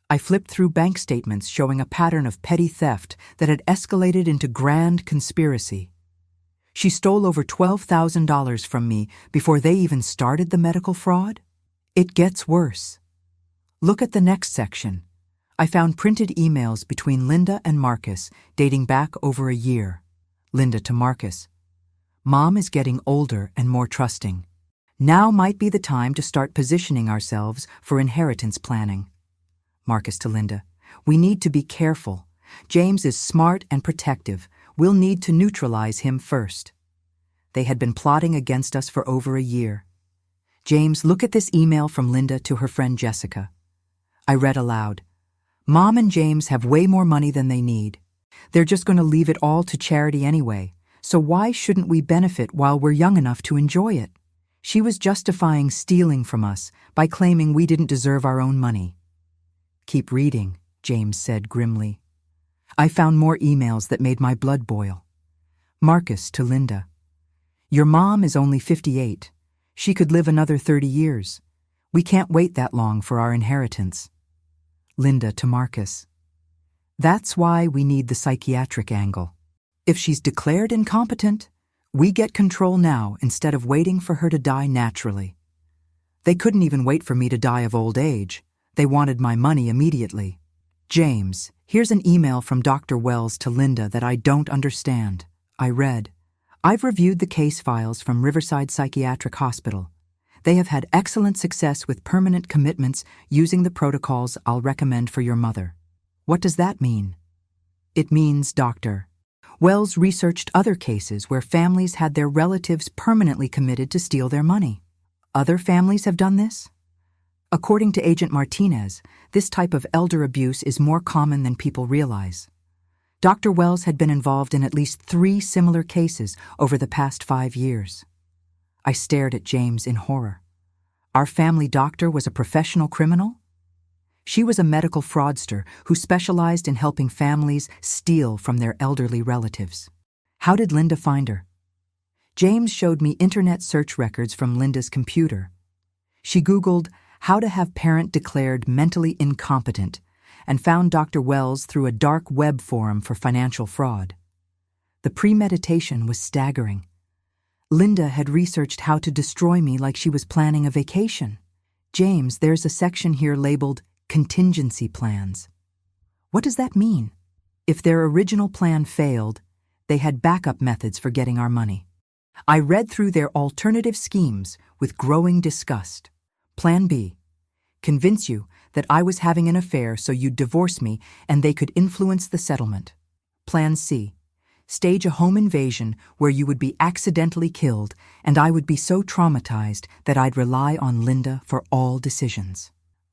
I flipped through bank statements showing a pattern of petty theft that had escalated into grand conspiracy. She stole over $12,000 from me before they even started the medical fraud? It gets worse. Look at the next section. I found printed emails between Linda and Marcus dating back over a year. Linda to Marcus. Mom is getting older and more trusting. Now might be the time to start positioning ourselves for inheritance planning. Marcus to Linda. We need to be careful. James is smart and protective. We'll need to neutralize him first. They had been plotting against us for over a year. James, look at this email from Linda to her friend Jessica. I read aloud. Mom and James have way more money than they need. They're just going to leave it all to charity anyway, so why shouldn't we benefit while we're young enough to enjoy it? She was justifying stealing from us by claiming we didn't deserve our own money. Keep reading, James said grimly. I found more emails that made my blood boil. Marcus to Linda. Your mom is only 58. She could live another 30 years. We can't wait that long for our inheritance. Linda to Marcus. That's why we need the psychiatric angle. If she's declared incompetent, we get control now instead of waiting for her to die naturally. They couldn't even wait for me to die of old age. They wanted my money immediately. James, here's an email from Dr. Wells to Linda that I don't understand. I read, I've reviewed the case files from Riverside Psychiatric Hospital. They have had excellent success with permanent commitments using the protocols I'll recommend for your mother. What does that mean? It means, Dr. Wells researched other cases where families had their relatives permanently committed to steal their money. Other families have done this? According to Agent Martinez, this type of elder abuse is more common than people realize. Dr. Wells had been involved in at least 3 similar cases over the past 5 years. I stared at James in horror. Our family doctor was a professional criminal? She was a medical fraudster who specialized in helping families steal from their elderly relatives. How did Linda find her? James showed me internet search records from Linda's computer. She Googled how to have parent declared mentally incompetent and found Dr. Wells through a dark web forum for financial fraud. The premeditation was staggering. Linda had researched how to destroy me like she was planning a vacation. James, there's a section here labeled contingency plans. What does that mean? If their original plan failed, they had backup methods for getting our money. I read through their alternative schemes with growing disgust. Plan B. Convince you that I was having an affair so you'd divorce me and they could influence the settlement. Plan C. Stage a home invasion where you would be accidentally killed and I would be so traumatized that I'd rely on Linda for all decisions.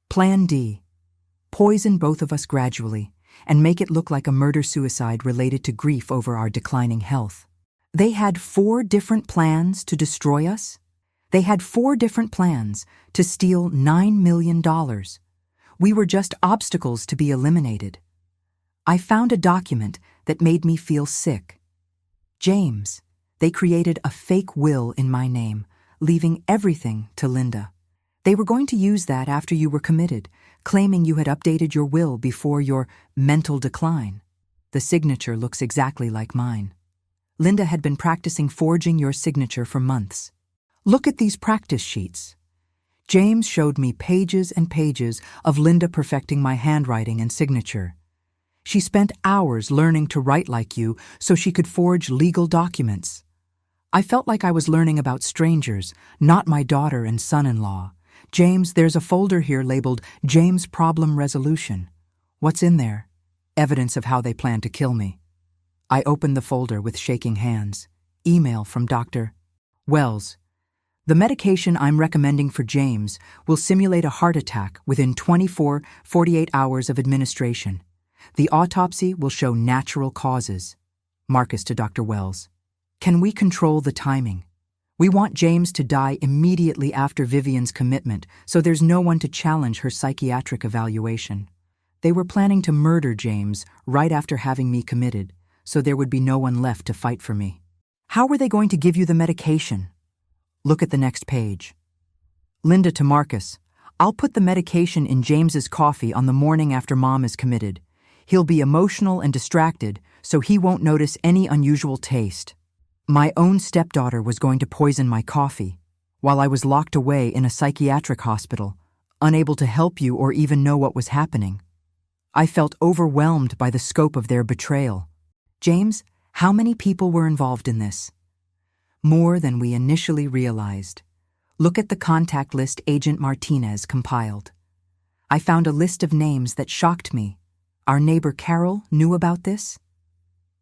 Plan D. Poison both of us gradually and make it look like a murder-suicide related to grief over our declining health. They had 4 different plans to destroy us? They had 4 different plans to steal $9 million. We were just obstacles to be eliminated. I found a document that made me feel sick. James, they created a fake will in my name, leaving everything to Linda. They were going to use that after you were committed, claiming you had updated your will before your mental decline. The signature looks exactly like mine. Linda had been practicing forging your signature for months. Look at these practice sheets. James showed me pages and pages of Linda perfecting my handwriting and signature. She spent hours learning to write like you so she could forge legal documents. I felt like I was learning about strangers, not my daughter and son-in-law. James, there's a folder here labeled James Problem Resolution. What's in there? Evidence of how they plan to kill me. I opened the folder with shaking hands. Email from Dr. Wells. The medication I'm recommending for James will simulate a heart attack within 48 hours of administration. The autopsy will show natural causes. Marcus to Dr. Wells. Can we control the timing? We want James to die immediately after Vivian's commitment, so there's no one to challenge her psychiatric evaluation. They were planning to murder James right after having me committed, so there would be no one left to fight for me. How were they going to give you the medication? Look at the next page. Linda to Marcus. I'll put the medication in James's coffee on the morning after Mom is committed. He'll be emotional and distracted, so he won't notice any unusual taste. My own stepdaughter was going to poison my coffee, while I was locked away in a psychiatric hospital, unable to help you or even know what was happening. I felt overwhelmed by the scope of their betrayal. James, how many people were involved in this? More than we initially realized. Look at the contact list Agent Martinez compiled. I found a list of names that shocked me. Our neighbor Carol knew about this?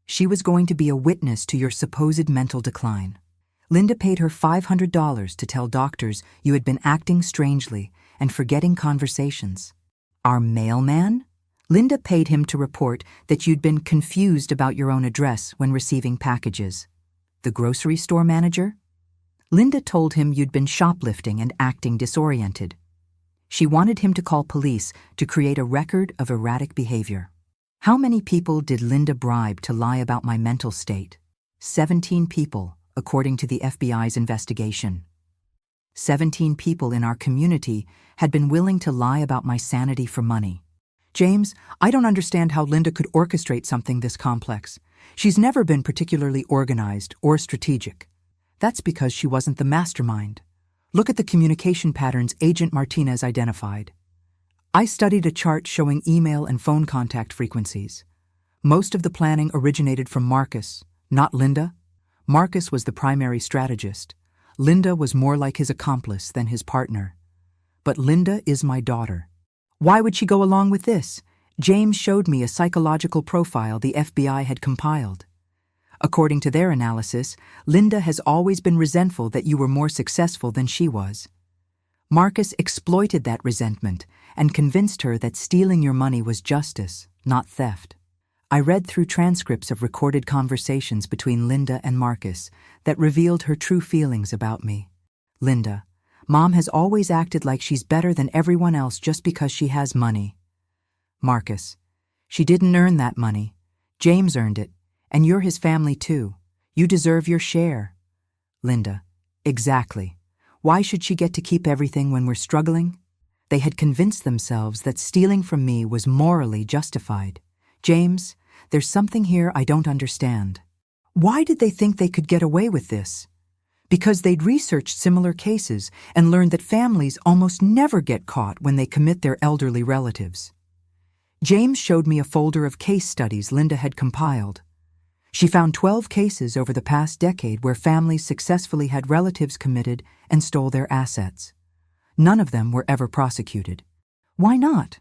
She was going to be a witness to your supposed mental decline. Linda paid her $500 to tell doctors you had been acting strangely and forgetting conversations. Our mailman? Linda paid him to report that you'd been confused about your own address when receiving packages. The grocery store manager? Linda told him you'd been shoplifting and acting disoriented. She wanted him to call police to create a record of erratic behavior. How many people did Linda bribe to lie about my mental state? 17 people, according to the FBI's investigation. 17 people in our community had been willing to lie about my sanity for money. James, I don't understand how Linda could orchestrate something this complex. She's never been particularly organized or strategic. That's because she wasn't the mastermind. Look at the communication patterns Agent Martinez identified. I studied a chart showing email and phone contact frequencies. Most of the planning originated from Marcus, not Linda. Marcus was the primary strategist. Linda was more like his accomplice than his partner. But Linda is my daughter. Why would she go along with this? James showed me a psychological profile the FBI had compiled. According to their analysis, Linda has always been resentful that you were more successful than she was. Marcus exploited that resentment and convinced her that stealing your money was justice, not theft. I read through transcripts of recorded conversations between Linda and Marcus that revealed her true feelings about me. Linda, Mom has always acted like she's better than everyone else just because she has money. Marcus, she didn't earn that money. James earned it, and you're his family too. You deserve your share. Linda, exactly. Why should she get to keep everything when we're struggling? They had convinced themselves that stealing from me was morally justified. James, there's something here I don't understand. Why did they think they could get away with this? Because they'd researched similar cases and learned that families almost never get caught when they commit their elderly relatives. James showed me a folder of case studies Linda had compiled. She found 12 cases over the past decade where families successfully had relatives committed and stole their assets. None of them were ever prosecuted. Why not?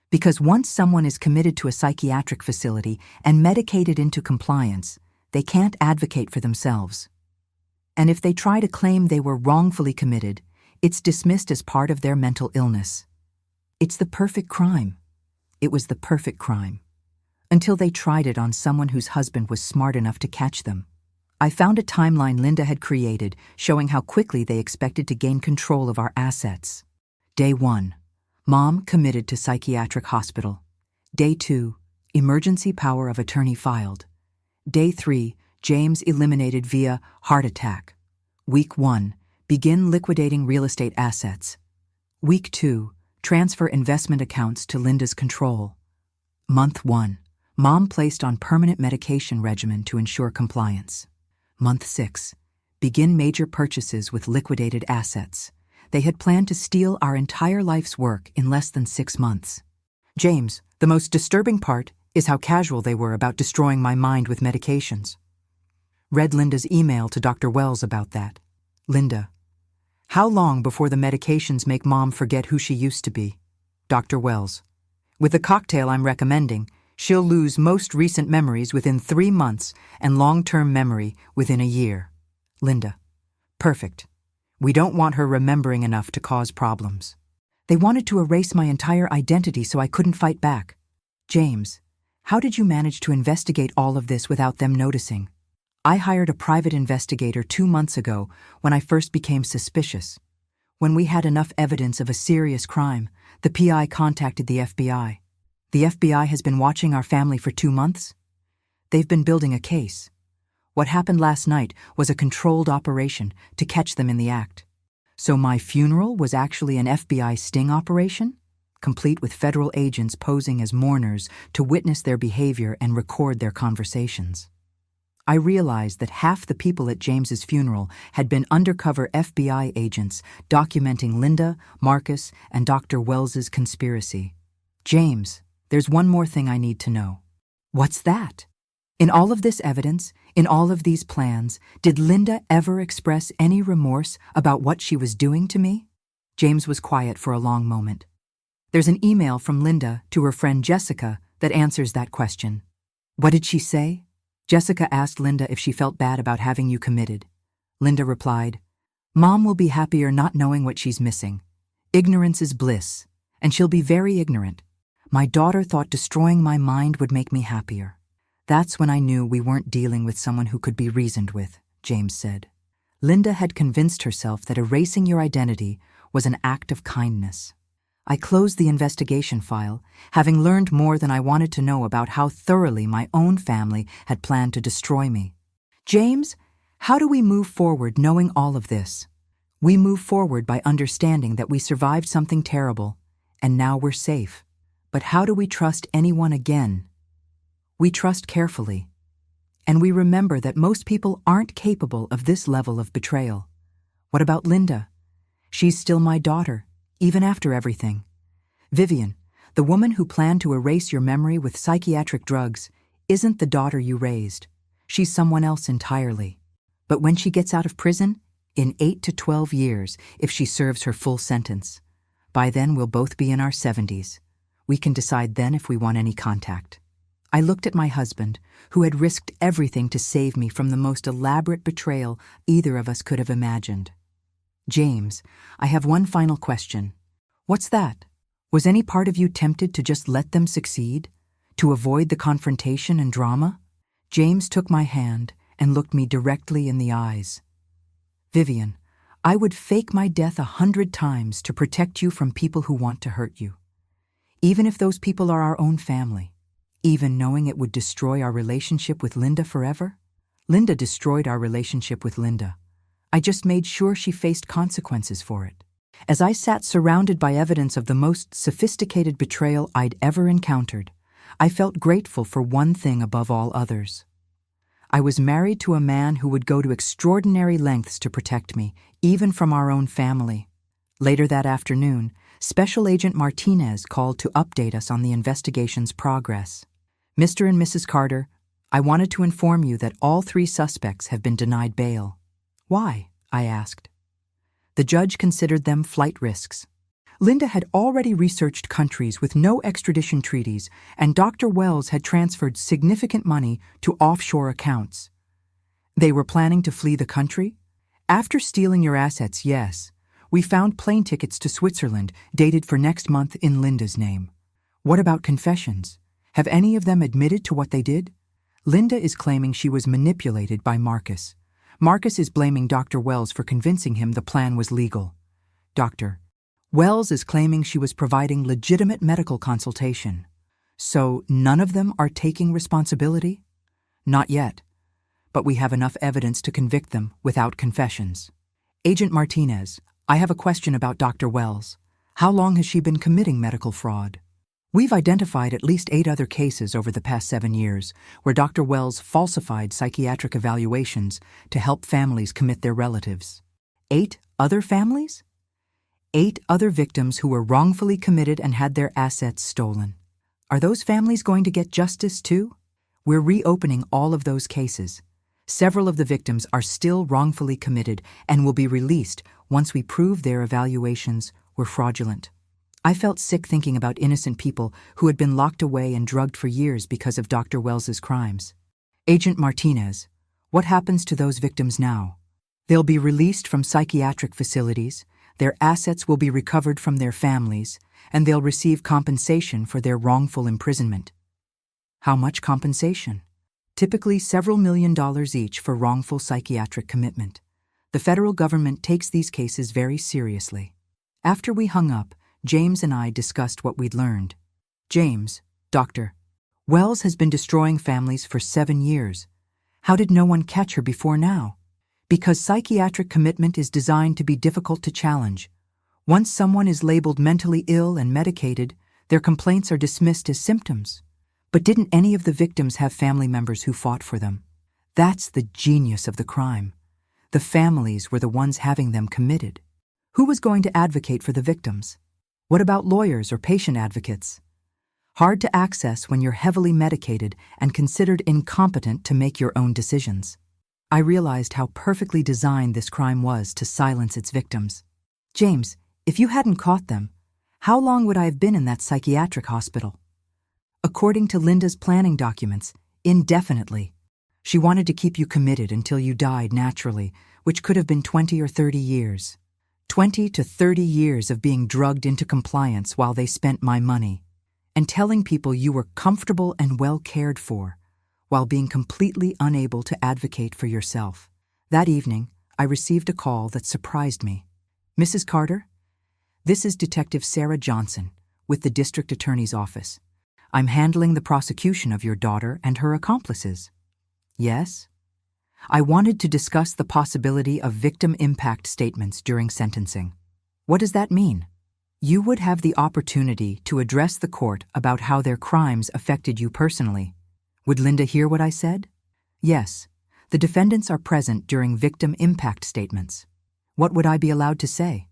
Because once someone is committed to a psychiatric facility and medicated into compliance, they can't advocate for themselves. And if they try to claim they were wrongfully committed, it's dismissed as part of their mental illness. It's the perfect crime. It was the perfect crime. Until they tried it on someone whose husband was smart enough to catch them. I found a timeline Linda had created showing how quickly they expected to gain control of our assets. Day 1. Mom committed to psychiatric hospital. Day 2. Emergency power of attorney filed. Day 3. James eliminated via heart attack. Week 1. Begin liquidating real estate assets. Week 2. Transfer investment accounts to Linda's control. Month 1. Mom placed on permanent medication regimen to ensure compliance. Month 6. Begin major purchases with liquidated assets. They had planned to steal our entire life's work in less than 6 months. James, the most disturbing part is how casual they were about destroying my mind with medications. Read Linda's email to Dr. Wells about that. Linda, how long before the medications make Mom forget who she used to be? Dr. Wells, with the cocktail I'm recommending, she'll lose most recent memories within 3 months and long-term memory within a year. Linda, perfect. We don't want her remembering enough to cause problems. They wanted to erase my entire identity so I couldn't fight back. James, how did you manage to investigate all of this without them noticing? I hired a private investigator 2 months ago when I first became suspicious. When we had enough evidence of a serious crime, the PI contacted the FBI. The FBI has been watching our family for 2 months. They've been building a case. What happened last night was a controlled operation to catch them in the act. So my funeral was actually an FBI sting operation, complete with federal agents posing as mourners to witness their behavior and record their conversations. I realized that half the people at James's funeral had been undercover FBI agents documenting Linda, Marcus, and Dr. Wells's conspiracy. James, there's one more thing I need to know. What's that? In all of this evidence, in all of these plans, did Linda ever express any remorse about what she was doing to me? James was quiet for a long moment. There's an email from Linda to her friend Jessica that answers that question. What did she say? Jessica asked Linda if she felt bad about having you committed. Linda replied, Mom will be happier not knowing what she's missing. Ignorance is bliss, and she'll be very ignorant. My daughter thought destroying my mind would make me happier. That's when I knew we weren't dealing with someone who could be reasoned with, James said. Linda had convinced herself that erasing your identity was an act of kindness. I closed the investigation file, having learned more than I wanted to know about how thoroughly my own family had planned to destroy me. James, how do we move forward knowing all of this? We move forward by understanding that we survived something terrible, and now we're safe. But how do we trust anyone again? We trust carefully. And we remember that most people aren't capable of this level of betrayal. What about Linda? She's still my daughter, even after everything. Vivian, the woman who planned to erase your memory with psychiatric drugs, isn't the daughter you raised. She's someone else entirely. But when she gets out of prison, in 8 to 12 years, if she serves her full sentence, by then we'll both be in our 70s. We can decide then if we want any contact. I looked at my husband, who had risked everything to save me from the most elaborate betrayal either of us could have imagined. James, I have one final question. What's that? Was any part of you tempted to just let them succeed? To avoid the confrontation and drama? James took my hand and looked me directly in the eyes. Vivian, I would fake my death 100 times to protect you from people who want to hurt you. Even if those people are our own family. Even knowing it would destroy our relationship with Linda forever? Linda destroyed our relationship with Linda. I just made sure she faced consequences for it. As I sat surrounded by evidence of the most sophisticated betrayal I'd ever encountered, I felt grateful for one thing above all others. I was married to a man who would go to extraordinary lengths to protect me, even from our own family. Later that afternoon, Special Agent Martinez called to update us on the investigation's progress. Mr. and Mrs. Carter, I wanted to inform you that all 3 suspects have been denied bail. Why? I asked. The judge considered them flight risks. Linda had already researched countries with no extradition treaties, and Dr. Wells had transferred significant money to offshore accounts. They were planning to flee the country? After stealing your assets, yes. We found plane tickets to Switzerland, dated for next month in Linda's name. What about confessions? Have any of them admitted to what they did? Linda is claiming she was manipulated by Marcus. Marcus is blaming Dr. Wells for convincing him the plan was legal. Dr. Wells is claiming she was providing legitimate medical consultation. So none of them are taking responsibility? Not yet. But we have enough evidence to convict them without confessions. Agent Martinez, I have a question about Dr. Wells. How long has she been committing medical fraud? We've identified at least 8 other cases over the past 7 years where Dr. Wells falsified psychiatric evaluations to help families commit their relatives. 8 other families? 8 other victims who were wrongfully committed and had their assets stolen. Are those families going to get justice too? We're reopening all of those cases. Several of the victims are still wrongfully committed and will be released once we prove their evaluations were fraudulent. I felt sick thinking about innocent people who had been locked away and drugged for years because of Dr. Wells's crimes. Agent Martinez, what happens to those victims now? They'll be released from psychiatric facilities, their assets will be recovered from their families, and they'll receive compensation for their wrongful imprisonment. How much compensation? Typically several $1,000,000 each for wrongful psychiatric commitment. The federal government takes these cases very seriously. After we hung up, James and I discussed what we'd learned. James, Dr. Wells has been destroying families for 7 years. How did no one catch her before now? Because psychiatric commitment is designed to be difficult to challenge. Once someone is labeled mentally ill and medicated, their complaints are dismissed as symptoms. But didn't any of the victims have family members who fought for them? That's the genius of the crime. The families were the ones having them committed. Who was going to advocate for the victims? What about lawyers or patient advocates? Hard to access when you're heavily medicated and considered incompetent to make your own decisions. I realized how perfectly designed this crime was to silence its victims. James, if you hadn't caught them, how long would I have been in that psychiatric hospital? According to Linda's planning documents, indefinitely. She wanted to keep you committed until you died naturally, which could have been 20 or 30 years. 20 to 30 years of being drugged into compliance while they spent my money, and telling people you were comfortable and well cared for, while being completely unable to advocate for yourself. That evening, I received a call that surprised me. Mrs. Carter, this is Detective Sarah Johnson with the District Attorney's Office. I'm handling the prosecution of your daughter and her accomplices. Yes? I wanted to discuss the possibility of victim impact statements during sentencing. What does that mean? You would have the opportunity to address the court about how their crimes affected you personally. Would Linda hear what I said? Yes. The defendants are present during victim impact statements. What would I be allowed to say?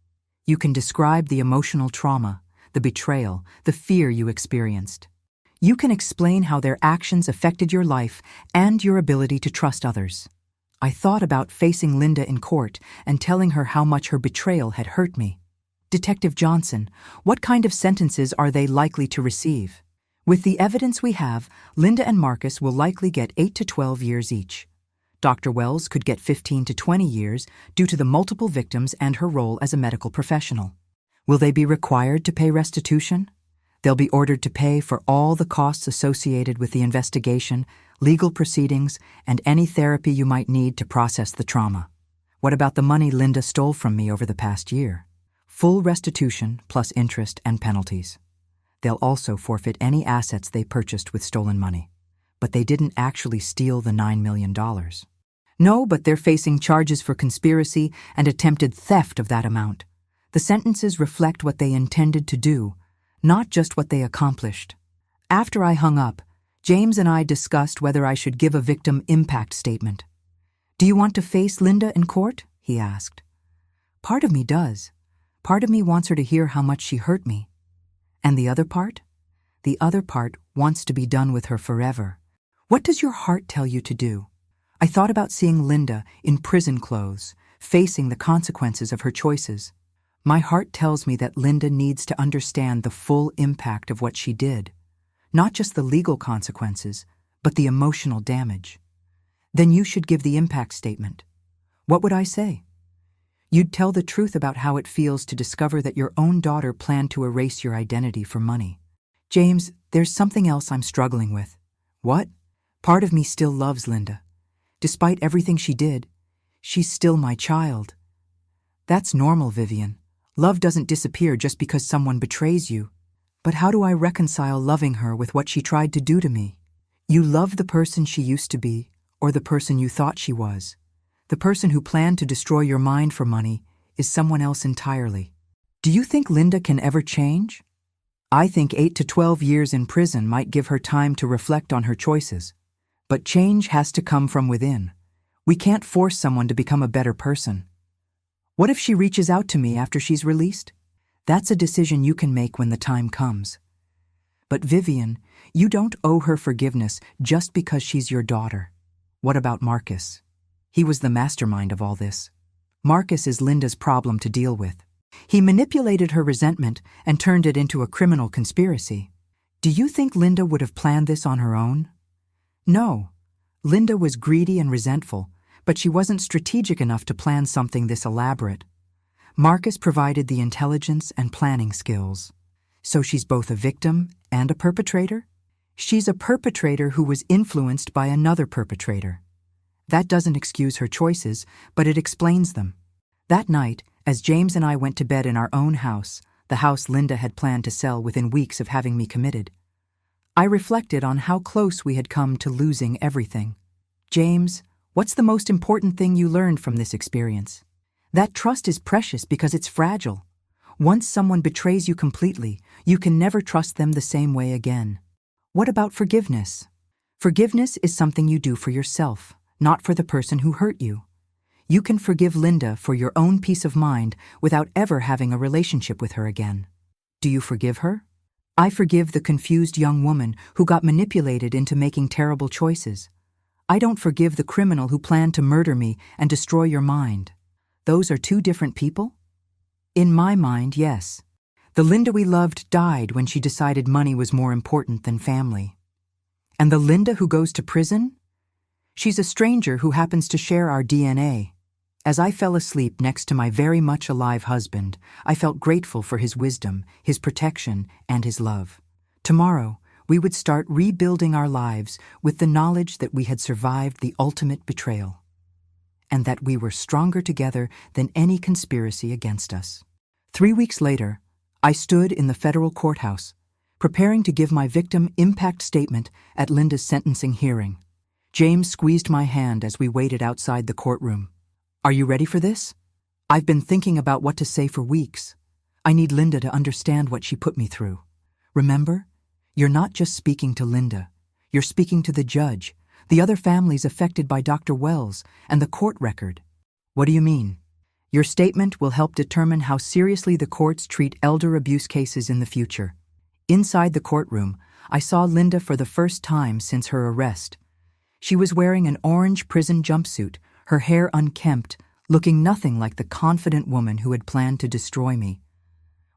You can describe the emotional trauma, the betrayal, the fear you experienced. You can explain how their actions affected your life and your ability to trust others. I thought about facing Linda in court and telling her how much her betrayal had hurt me. Detective Johnson, what kind of sentences are they likely to receive? With the evidence we have, Linda and Marcus will likely get 8 to 12 years each. Dr. Wells could get 15 to 20 years due to the multiple victims and her role as a medical professional. Will they be required to pay restitution? They'll be ordered to pay for all the costs associated with the investigation, legal proceedings, and any therapy you might need to process the trauma. What about the money Linda stole from me over the past year? Full restitution plus interest and penalties. They'll also forfeit any assets they purchased with stolen money. But they didn't actually steal the $9 million. No, but they're facing charges for conspiracy and attempted theft of that amount. The sentences reflect what they intended to do, not just what they accomplished. After I hung up, James and I discussed whether I should give a victim impact statement. "Do you want to face Linda in court?" he asked. Part of me does. Part of me wants her to hear how much she hurt me. And the other part? The other part wants to be done with her forever. What does your heart tell you to do? I thought about seeing Linda in prison clothes, facing the consequences of her choices. My heart tells me that Linda needs to understand the full impact of what she did. Not just the legal consequences, but the emotional damage. Then you should give the impact statement. What would I say? You'd tell the truth about how it feels to discover that your own daughter planned to erase your identity for money. James, there's something else I'm struggling with. What? Part of me still loves Linda. Despite everything she did, she's still my child. That's normal, Vivian. Love doesn't disappear just because someone betrays you. But how do I reconcile loving her with what she tried to do to me? You love the person she used to be, or the person you thought she was. The person who planned to destroy your mind for money is someone else entirely. Do you think Linda can ever change? I think 8 to 12 years in prison might give her time to reflect on her choices. But change has to come from within. We can't force someone to become a better person. What if she reaches out to me after she's released? That's a decision you can make when the time comes. But Vivian, you don't owe her forgiveness just because she's your daughter. What about Marcus? He was the mastermind of all this. Marcus is Linda's problem to deal with. He manipulated her resentment and turned it into a criminal conspiracy. Do you think Linda would have planned this on her own? No. Linda was greedy and resentful, but she wasn't strategic enough to plan something this elaborate. Marcus provided the intelligence and planning skills. So she's both a victim and a perpetrator? She's a perpetrator who was influenced by another perpetrator. That doesn't excuse her choices, but it explains them. That night, as James and I went to bed in our own house, the house Linda had planned to sell within weeks of having me committed, I reflected on how close we had come to losing everything. James, what's the most important thing you learned from this experience? That trust is precious because it's fragile. Once someone betrays you completely, you can never trust them the same way again. What about forgiveness? Forgiveness is something you do for yourself, not for the person who hurt you. You can forgive Linda for your own peace of mind without ever having a relationship with her again. Do you forgive her? I forgive the confused young woman who got manipulated into making terrible choices. I don't forgive the criminal who planned to murder me and destroy your mind. Those are two different people? In my mind, yes. The Linda we loved died when she decided money was more important than family. And the Linda who goes to prison? She's a stranger who happens to share our DNA. As I fell asleep next to my very much alive husband, I felt grateful for his wisdom, his protection, and his love. Tomorrow, we would start rebuilding our lives with the knowledge that we had survived the ultimate betrayal, and that we were stronger together than any conspiracy against us. 3 weeks later, I stood in the federal courthouse, preparing to give my victim impact statement at Linda's sentencing hearing. James squeezed my hand as we waited outside the courtroom. Are you ready for this? I've been thinking about what to say for weeks. I need Linda to understand what she put me through. Remember, you're not just speaking to Linda. You're speaking to the judge, the other families affected by Dr. Wells, and the court record. What do you mean? Your statement will help determine how seriously the courts treat elder abuse cases in the future. Inside the courtroom, I saw Linda for the first time since her arrest. She was wearing an orange prison jumpsuit, her hair unkempt, looking nothing like the confident woman who had planned to destroy me.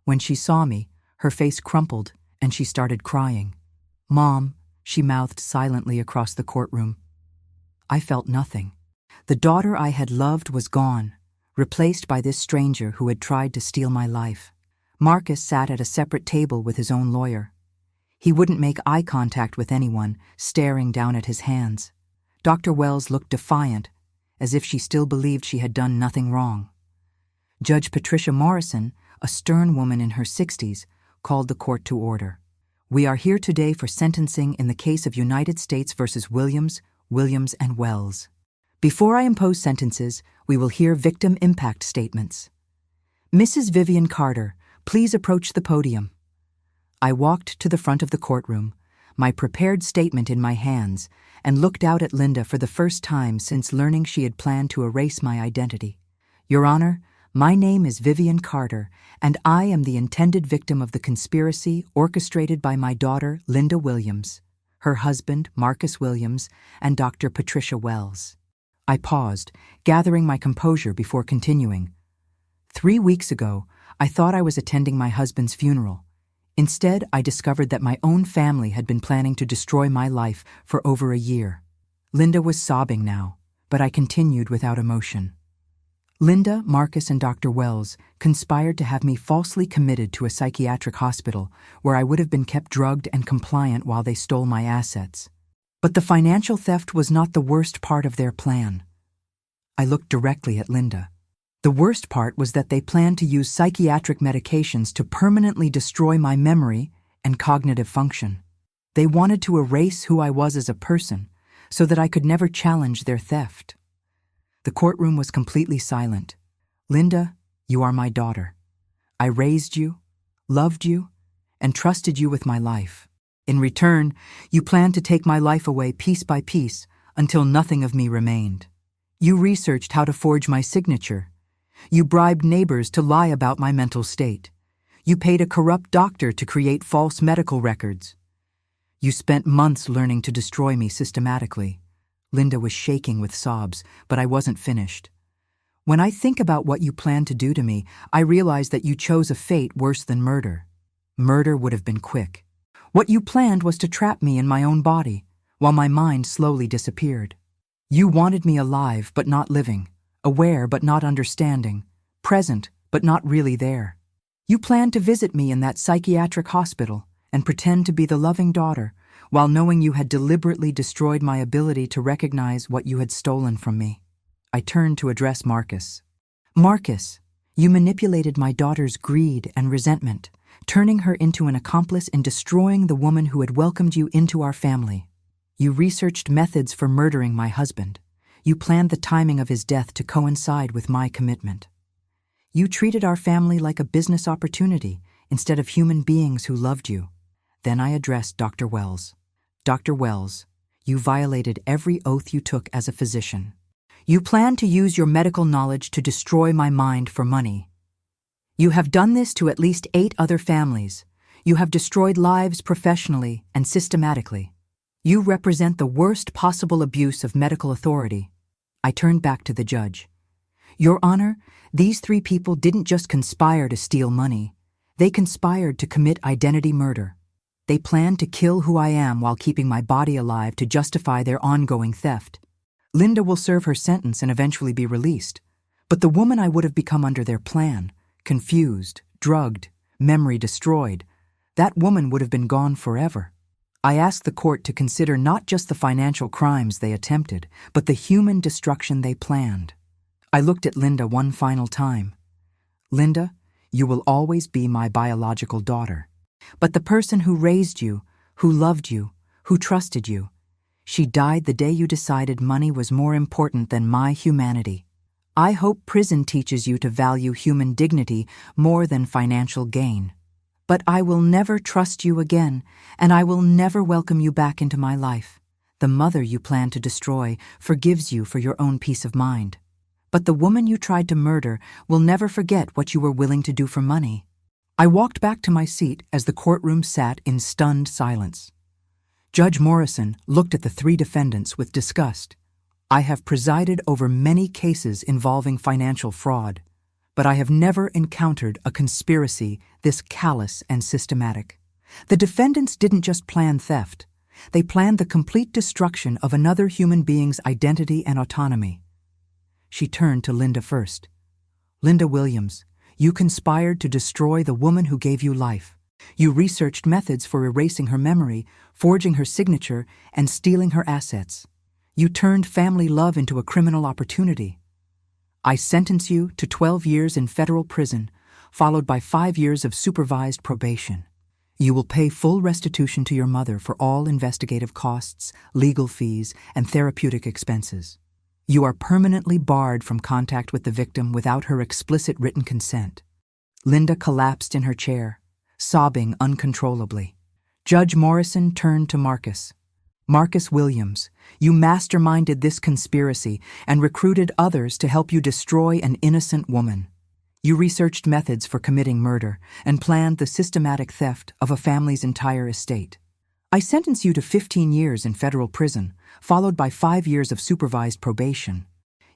When she saw me, her face crumpled and she started crying. "Mom," she mouthed silently across the courtroom. I felt nothing. The daughter I had loved was gone, replaced by this stranger who had tried to steal my life. Marcus sat at a separate table with his own lawyer. He wouldn't make eye contact with anyone, staring down at his hands. Dr. Wells looked defiant, as if she still believed she had done nothing wrong. Judge Patricia Morrison, a stern woman in her 60s, called the court to order. "We are here today for sentencing in the case of United States versus Williams, and Wells. Before I impose sentences, we will hear victim impact statements. Mrs. Vivian Carter, please approach the podium." I walked to the front of the courtroom, my prepared statement in my hands, and looked out at Linda for the first time since learning she had planned to erase my identity. "Your Honor, my name is Vivian Carter, and I am the intended victim of the conspiracy orchestrated by my daughter, Linda Williams, her husband, Marcus Williams, and Dr. Patricia Wells." I paused, gathering my composure before continuing. 3 weeks ago, I thought I was attending my husband's funeral. Instead, I discovered that my own family had been planning to destroy my life for over a year. Linda was sobbing now, but I continued without emotion. Linda, Marcus, and Dr. Wells conspired to have me falsely committed to a psychiatric hospital where I would have been kept drugged and compliant while they stole my assets. But the financial theft was not the worst part of their plan. I looked directly at Linda. The worst part was that they planned to use psychiatric medications to permanently destroy my memory and cognitive function. They wanted to erase who I was as a person so that I could never challenge their theft. The courtroom was completely silent. "Linda, you are my daughter. I raised you, loved you, and trusted you with my life. In return, you planned to take my life away piece by piece until nothing of me remained. You researched how to forge my signature. You bribed neighbors to lie about my mental state. You paid a corrupt doctor to create false medical records. You spent months learning to destroy me systematically." Linda was shaking with sobs, but I wasn't finished. "When I think about what you planned to do to me, I realize that you chose a fate worse than murder. Murder would have been quick. What you planned was to trap me in my own body, while my mind slowly disappeared. You wanted me alive but not living, aware but not understanding, present but not really there. You planned to visit me in that psychiatric hospital and pretend to be the loving daughter, while knowing you had deliberately destroyed my ability to recognize what you had stolen from me." I turned to address Marcus. "Marcus, you manipulated my daughter's greed and resentment, turning her into an accomplice in destroying the woman who had welcomed you into our family. You researched methods for murdering my husband. You planned the timing of his death to coincide with my commitment. You treated our family like a business opportunity instead of human beings who loved you." Then I addressed Dr. Wells. "Dr. Wells, you violated every oath you took as a physician. You planned to use your medical knowledge to destroy my mind for money. You have done this to at least 8 other families. You have destroyed lives professionally and systematically. You represent the worst possible abuse of medical authority." I turned back to the judge. "Your Honor, these 3 people didn't just conspire to steal money. They conspired to commit identity murder. They planned to kill who I am while keeping my body alive to justify their ongoing theft. Linda will serve her sentence and eventually be released. But the woman I would have become under their plan, confused, drugged, memory destroyed, that woman would have been gone forever." I asked the court to consider not just the financial crimes they attempted, but the human destruction they planned. I looked at Linda one final time. "Linda, you will always be my biological daughter. But the person who raised you, who loved you, who trusted you, she died the day you decided money was more important than my humanity. I hope prison teaches you to value human dignity more than financial gain. But I will never trust you again, and I will never welcome you back into my life. The mother you plan to destroy forgives you for your own peace of mind. But the woman you tried to murder will never forget what you were willing to do for money. I walked back to my seat as the courtroom sat in stunned silence. Judge Morrison looked at the three defendants with disgust. I have presided over many cases involving financial fraud, but I have never encountered a conspiracy this callous and systematic. The defendants didn't just plan theft. They planned the complete destruction of another human being's identity and autonomy. She turned to Linda first. Linda Williams, you conspired to destroy the woman who gave you life. You researched methods for erasing her memory, forging her signature, and stealing her assets. You turned family love into a criminal opportunity. I sentence you to 12 years in federal prison, followed by 5 years of supervised probation. You will pay full restitution to your mother for all investigative costs, legal fees, and therapeutic expenses. You are permanently barred from contact with the victim without her explicit written consent. Linda collapsed in her chair, sobbing uncontrollably. Judge Morrison turned to Marcus. Marcus Williams, you masterminded this conspiracy and recruited others to help you destroy an innocent woman. You researched methods for committing murder and planned the systematic theft of a family's entire estate. I sentence you to 15 years in federal prison, followed by 5 years of supervised probation.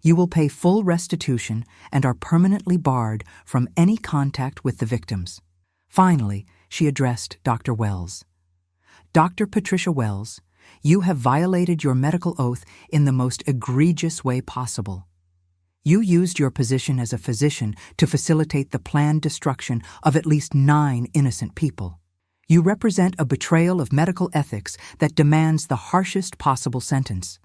You will pay full restitution and are permanently barred from any contact with the victims. Finally, she addressed Dr. Wells. Dr. Patricia Wells, you have violated your medical oath in the most egregious way possible. You used your position as a physician to facilitate the planned destruction of at least 9 innocent people. You represent a betrayal of medical ethics that demands the harshest possible sentence.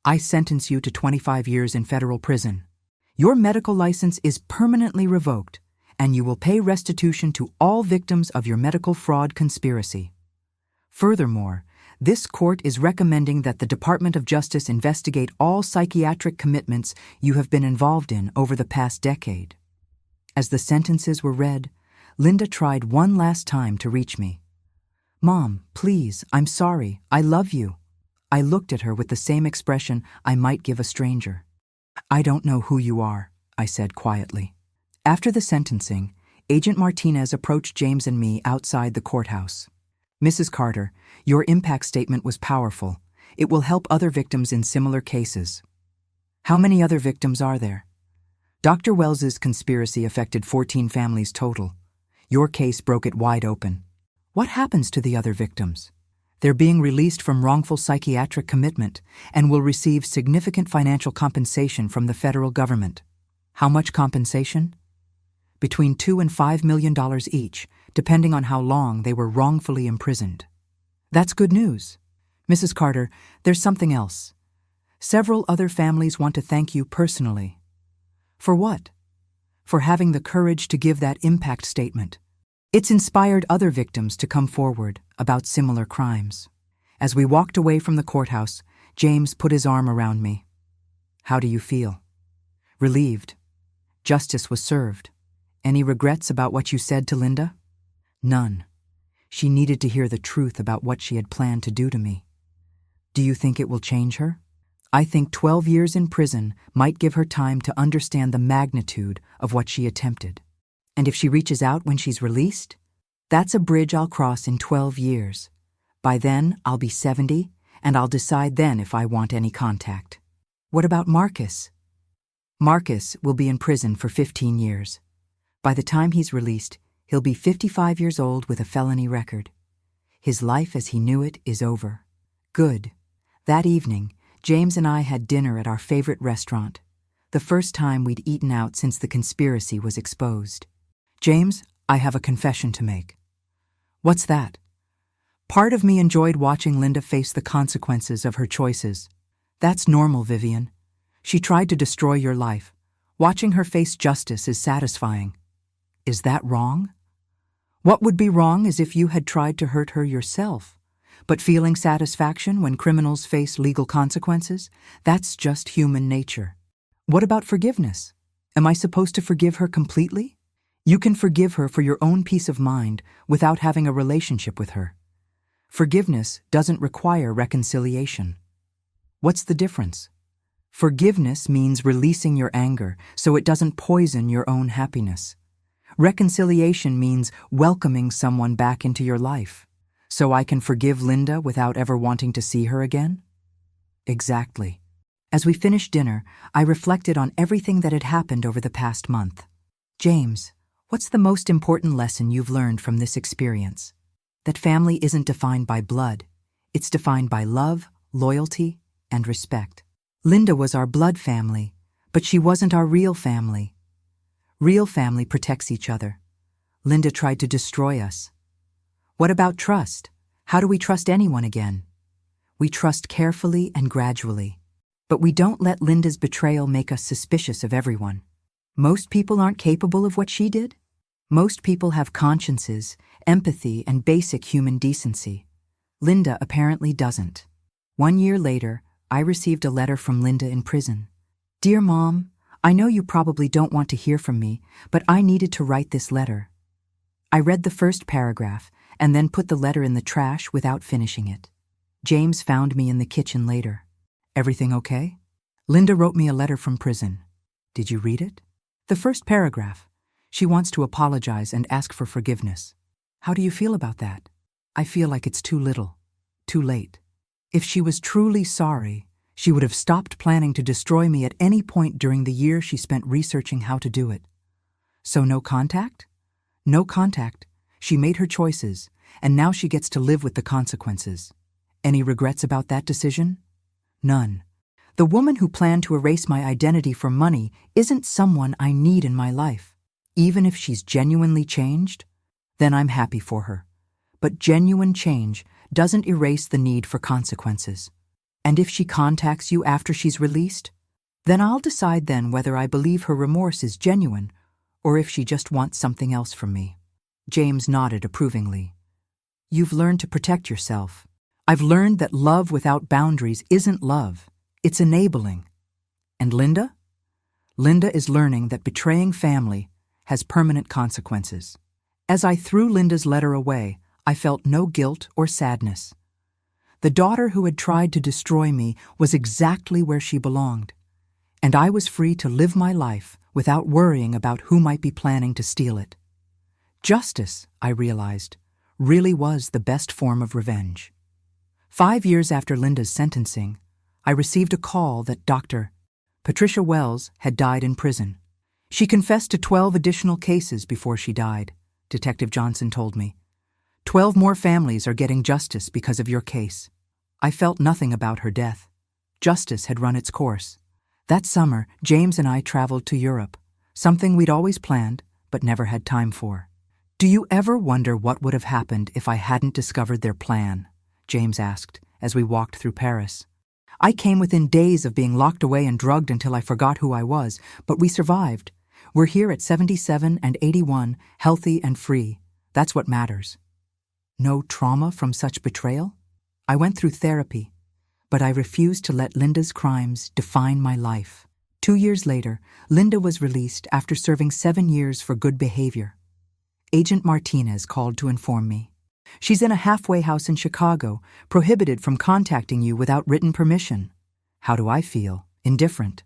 I sentence you to 25 years in federal prison. Your medical license is permanently revoked, and you will pay restitution to all victims of your medical fraud conspiracy. Furthermore, this court is recommending that the Department of Justice investigate all psychiatric commitments you have been involved in over the past decade. As the sentences were read, Linda tried one last time to reach me. Mom, please, I'm sorry, I love you. I looked at her with the same expression I might give a stranger. I don't know who you are, I said quietly. After the sentencing, Agent Martinez approached James and me outside the courthouse. Mrs. Carter, your impact statement was powerful. It will help other victims in similar cases. How many other victims are there? Dr. Wells's conspiracy affected 14 families total. Your case broke it wide open. What happens to the other victims? They're being released from wrongful psychiatric commitment and will receive significant financial compensation from the federal government. How much compensation? Between $2 and $5 million each, depending on how long they were wrongfully imprisoned. That's good news. Mrs. Carter, there's something else. Several other families want to thank you personally. For what? For having the courage to give that impact statement. It's inspired other victims to come forward about similar crimes. As we walked away from the courthouse, James put his arm around me. How do you feel? Relieved. Justice was served. Any regrets about what you said to Linda? None. She needed to hear the truth about what she had planned to do to me. Do you think it will change her? I think 12 years in prison might give her time to understand the magnitude of what she attempted. And if she reaches out when she's released, that's a bridge I'll cross in 12 years. By then, I'll be 70, and I'll decide then if I want any contact. What about Marcus? Marcus will be in prison for 15 years. By the time he's released, he'll be 55 years old with a felony record. His life as he knew it is over. Good. That evening, James and I had dinner at our favorite restaurant, the first time we'd eaten out since the conspiracy was exposed. James, I have a confession to make. What's that? Part of me enjoyed watching Linda face the consequences of her choices. That's normal, Vivian. She tried to destroy your life. Watching her face justice is satisfying. Is that wrong? What would be wrong is if you had tried to hurt her yourself. But feeling satisfaction when criminals face legal consequences, that's just human nature. What about forgiveness? Am I supposed to forgive her completely? You can forgive her for your own peace of mind without having a relationship with her. Forgiveness doesn't require reconciliation. What's the difference? Forgiveness means releasing your anger so it doesn't poison your own happiness. Reconciliation means welcoming someone back into your life. So I can forgive Linda without ever wanting to see her again? Exactly. As we finished dinner, I reflected on everything that had happened over the past month. James, what's the most important lesson you've learned from this experience? That family isn't defined by blood. It's defined by love, loyalty, and respect. Linda was our blood family, but she wasn't our real family. Real family protects each other. Linda tried to destroy us. What about trust? How do we trust anyone again? We trust carefully and gradually. But we don't let Linda's betrayal make us suspicious of everyone. Most people aren't capable of what she did. Most people have consciences, empathy, and basic human decency. Linda apparently doesn't. 1 year later, I received a letter from Linda in prison. Dear Mom, I know you probably don't want to hear from me, but I needed to write this letter. I read the first paragraph and then put the letter in the trash without finishing it. James found me in the kitchen later. Everything okay? Linda wrote me a letter from prison. Did you read it? The first paragraph. She wants to apologize and ask for forgiveness. How do you feel about that? I feel like it's too little, too late. If she was truly sorry, she would have stopped planning to destroy me at any point during the year she spent researching how to do it. So no contact? No contact. She made her choices, and now she gets to live with the consequences. Any regrets about that decision? None. The woman who planned to erase my identity for money isn't someone I need in my life. Even if she's genuinely changed, then I'm happy for her. But genuine change doesn't erase the need for consequences. And if she contacts you after she's released, then I'll decide then whether I believe her remorse is genuine or if she just wants something else from me. James nodded approvingly. You've learned to protect yourself. I've learned that love without boundaries isn't love. It's enabling. And Linda? Linda is learning that betraying family has permanent consequences. As I threw Linda's letter away, I felt no guilt or sadness. The daughter who had tried to destroy me was exactly where she belonged, and I was free to live my life without worrying about who might be planning to steal it. Justice, I realized, really was the best form of revenge. 5 years after Linda's sentencing, I received a call that Dr. Patricia Wells had died in prison. She confessed to 12 additional cases before she died, Detective Johnson told me. 12 more families are getting justice because of your case. I felt nothing about her death. Justice had run its course. That summer, James and I traveled to Europe, something we'd always planned but never had time for. Do you ever wonder what would have happened if I hadn't discovered their plan? James asked as we walked through Paris. I came within days of being locked away and drugged until I forgot who I was, but we survived. We're here at 77 and 81, healthy and free. That's what matters. No trauma from such betrayal? I went through therapy, but I refused to let Linda's crimes define my life. 2 years later, Linda was released after serving 7 years for good behavior. Agent Martinez called to inform me. She's in a halfway house in Chicago, prohibited from contacting you without written permission. How do I feel? Indifferent.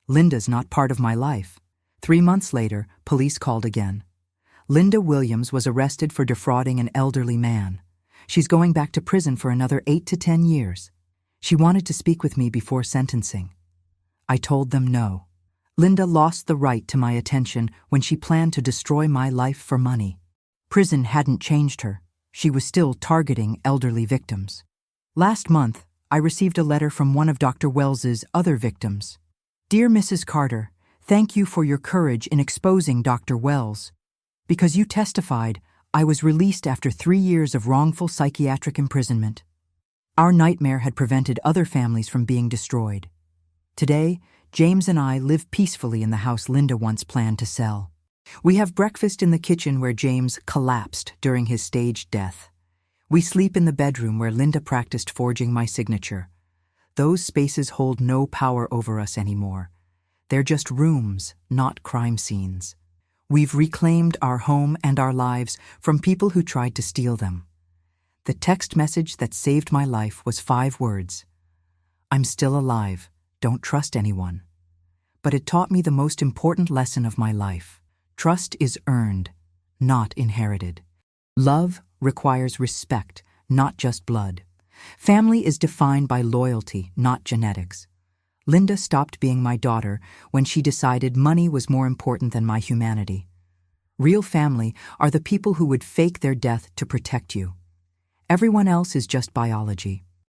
Linda's not part of my life. 3 months later, police called again. Linda Williams was arrested for defrauding an elderly man. She's going back to prison for another 8 to 10 years. She wanted to speak with me before sentencing. I told them no. Linda lost the right to my attention when she planned to destroy my life for money. Prison hadn't changed her. She was still targeting elderly victims. Last month, I received a letter from one of Dr. Wells's other victims. Dear Mrs. Carter, thank you for your courage in exposing Dr. Wells. Because you testified, I was released after 3 years of wrongful psychiatric imprisonment. Our nightmare had prevented other families from being destroyed. Today, James and I live peacefully in the house Linda once planned to sell. We have breakfast in the kitchen where James collapsed during his staged death. We sleep in the bedroom where Linda practiced forging my signature. Those spaces hold no power over us anymore. They're just rooms, not crime scenes. We've reclaimed our home and our lives from people who tried to steal them. The text message that saved my life was 5 words. I'm still alive. don't trust anyone. But it taught me the most important lesson of my life. Trust is earned, not inherited. Love requires respect, not just blood. Family is defined by loyalty, not genetics. Linda stopped being my daughter when she decided money was more important than my humanity. Real family are the people who would fake their death to protect you. Everyone else is just biology.